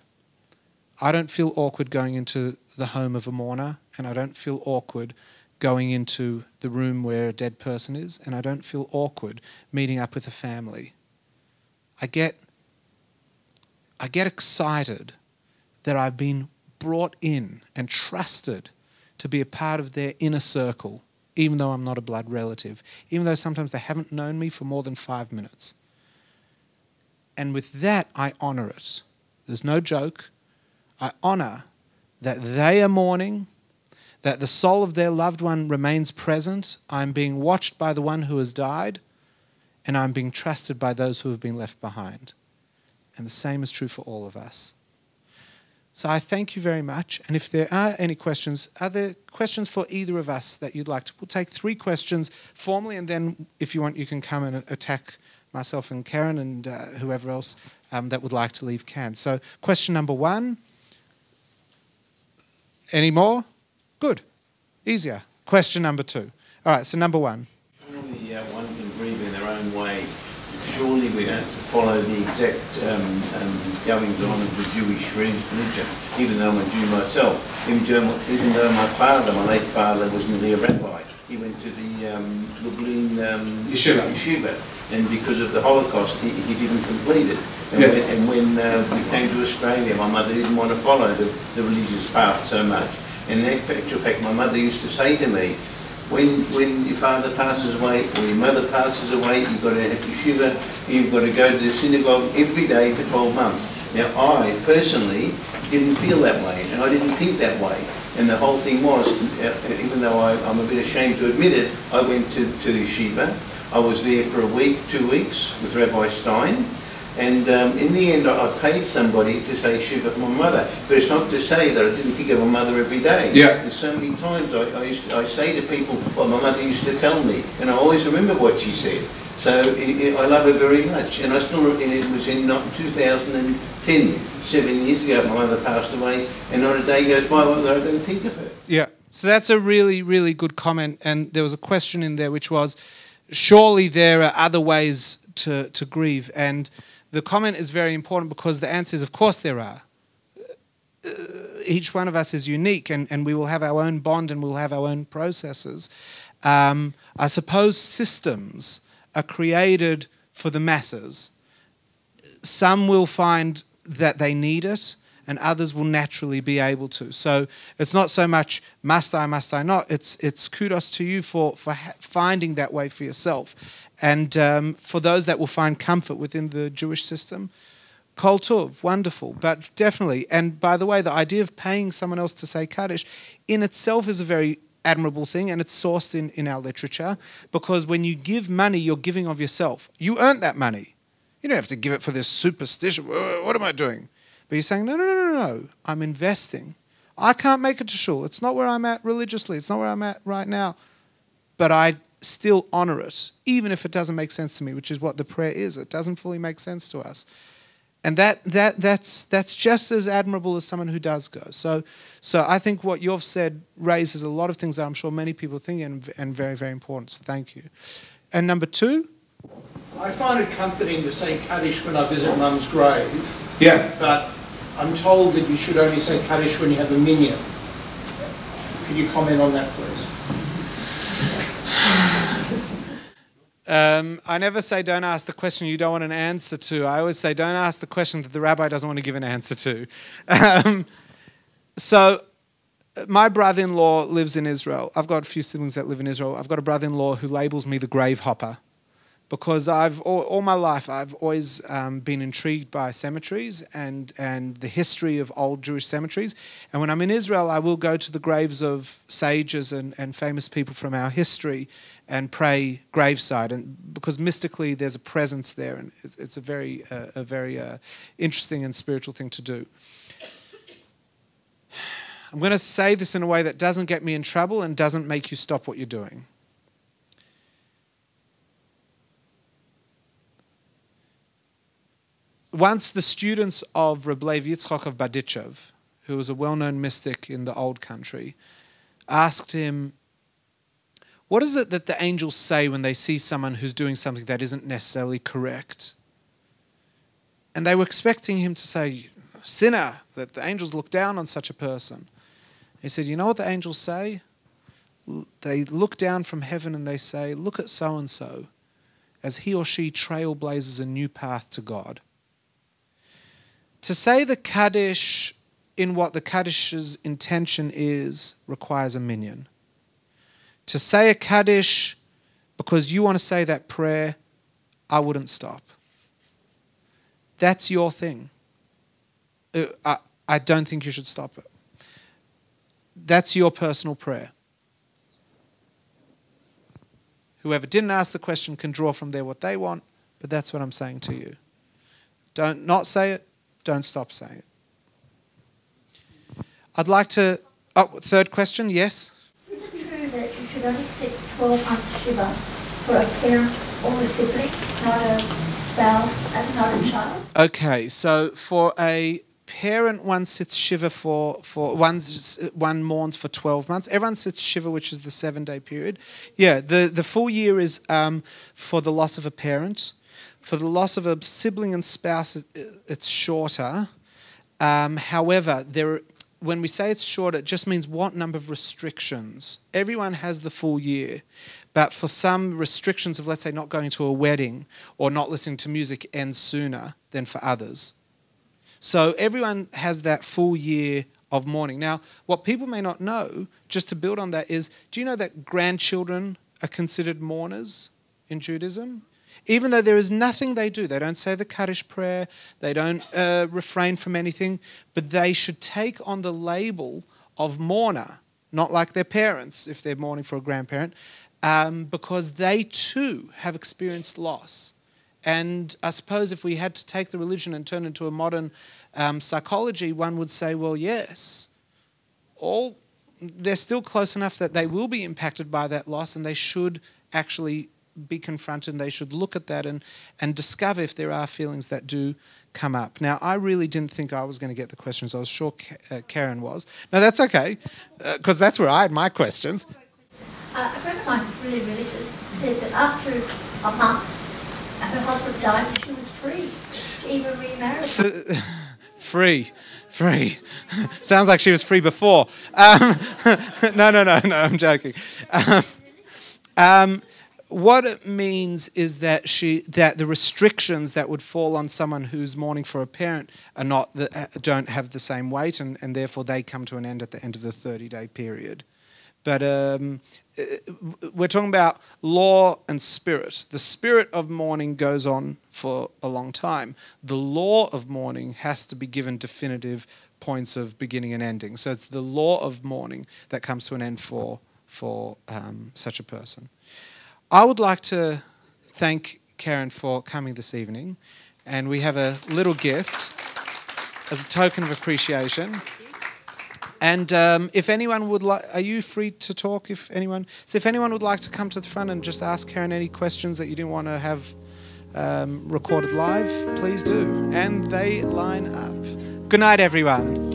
I don't feel awkward going into the home of a mourner, and I don't feel awkward going into the room where a dead person is, and I don't feel awkward meeting up with a family. I get excited that I've been brought in and trusted to be a part of their inner circle, even though I'm not a blood relative, even though sometimes they haven't known me for more than 5 minutes. And with that, I honor it. There's no joke. I honor that they are mourning, that the soul of their loved one remains present. I'm being watched by the one who has died, and I'm being trusted by those who have been left behind. And the same is true for all of us. So I thank you very much. And if there are any questions, are there questions for either of us that you'd like to? We'll take 3 questions formally, and then if you want, you can come and attack myself and Keren and whoever else that would like to leave can. So question number 1. Any more? Good. Easier. Question number 2. All right, so number 1. Surely one can grieve in their own way. Surely we don't have to follow the exact goings on of the Jewish religion, even though I'm a Jew myself. Even though my father, my late father, was nearly a rabbi. He went to the Lublin yeshiva, and because of the Holocaust, he didn't complete it. And when we came to Australia, my mother didn't want to follow the religious path so much. And in actual fact, my mother used to say to me, when your father passes away or your mother passes away, you've got to have yeshiva, you've got to go to the synagogue every day for 12 months. Now, I personally didn't feel that way, and I didn't think that way. And the whole thing was, even though I'm a bit ashamed to admit it, I went to the yeshiva. I was there for a week, 2 weeks with Rabbi Stein. And in the end, I paid somebody to say shiva for my mother. But it's not to say that I didn't think of my mother every day. Yeah. There's so many times I say to people what my mother used to tell me, and I always remember what she said. So I love her very much. And I still, and it was in 2010, 7 years ago, my mother passed away, and not a day goes by where I don't think of her. Yeah. So that's a really, really good comment. And there was a question in there which was, surely there are other ways to grieve. And the comment is very important because the answer is, of course there are. Each one of us is unique, and we will have our own bond and we'll have our own processes. I suppose systems are created for the masses. Some will find that they need it, and others will naturally be able to. So it's not so much must I not. It's kudos to you for finding that way for yourself. And for those that will find comfort within the Jewish system, kol tov, wonderful. But definitely, and by the way, the idea of paying someone else to say Kaddish in itself is a very admirable thing, and it's sourced in our literature, because when you give money, you're giving of yourself. You earned that money. You don't have to give it for this superstition. What am I doing? But you're saying, no, I'm investing. I can't make it to shul. It's not where I'm at religiously. It's not where I'm at right now. But I still honor it, even if it doesn't make sense to me, which is what the prayer is. It doesn't fully make sense to us. And that's just as admirable as someone who does go. So I think what you've said raises a lot of things that I'm sure many people think and very, very important. So thank you. And number 2? I find it comforting to say Kaddish when I visit Mum's grave. Yeah. But I'm told that you should only say Kaddish when you have a minyan. Could you comment on that, please? I never say don't ask the question you don't want an answer to. I always say don't ask the question that the rabbi doesn't want to give an answer to. So my brother-in-law lives in Israel. I've got a few siblings that live in Israel. I've got a brother-in-law who labels me the grave hopper, because all my life I've always been intrigued by cemeteries and the history of old Jewish cemeteries. And when I'm in Israel, I will go to the graves of sages and famous people from our history and pray graveside, and because mystically there's a presence there, and it's a very interesting and spiritual thing to do. I'm going to say this in a way that doesn't get me in trouble and doesn't make you stop what you're doing. Once the students of Reb Lev Yitzchok of Berditchev, who was a well-known mystic in the old country, asked him, what is it that the angels say when they see someone who's doing something that isn't necessarily correct? And they were expecting him to say, sinner, that the angels look down on such a person. He said, you know what the angels say? look down from heaven and they say, look at so-and-so as he or she trailblazes a new path to God. To say the Kaddish in what the Kaddish's intention is requires a minyan. To say a Kaddish because you want to say that prayer, I wouldn't stop. That's your thing. I don't think you should stop it. That's your personal prayer. Whoever didn't ask the question can draw from there what they want, but that's what I'm saying to you. Don't not say it, don't stop saying it. I'd like to... Oh, third question, yes? Is it true that you should only sit 12 months shiva for a parent or a sibling, not a spouse and not a child? Okay, so for a parent, one sits shiva one mourns for 12 months. Everyone sits shiva, which is the 7-day period. Yeah, the full year is for the loss of a parent. For the loss of a sibling and spouse, it's shorter. However, when we say it's shorter, it just means what number of restrictions. Everyone has the full year. But for some restrictions of, let's say, not going to a wedding or not listening to music ends sooner than for others. So everyone has that full year of mourning. Now, what people may not know, just to build on that, is do you know that grandchildren are considered mourners in Judaism? Even though there is nothing they do, they don't say the Kaddish Prayer, they don't refrain from anything, but they should take on the label of mourner, not like their parents if they're mourning for a grandparent, because they too have experienced loss. And I suppose if we had to take the religion and turn it into a modern psychology, one would say, well, yes, they're still close enough that they will be impacted by that loss and they should actually be confronted and they should look at that and discover if there are feelings that do come up. Now, I really didn't think I was going to get the questions. I was sure Keren was. No, that's okay, because that's where I had my questions. A friend of mine who's really religious said that after a month, her husband died and she was free to even remarry. Free. Sounds like she was free before. No, I'm joking. What it means is that the restrictions that would fall on someone who's mourning for a parent don't have the same weight, and therefore they come to an end at the end of the 30-day period. But we're talking about law and spirit. The spirit of mourning goes on for a long time. The law of mourning has to be given definitive points of beginning and ending. So it's the law of mourning that comes to an end for such a person. I would like to thank Keren for coming this evening, and we have a little gift as a token of appreciation. And if anyone would like, are you free to talk? So if anyone would like to come to the front and just ask Keren any questions that you didn't want to have recorded live, please do. And they line up. Good night, everyone.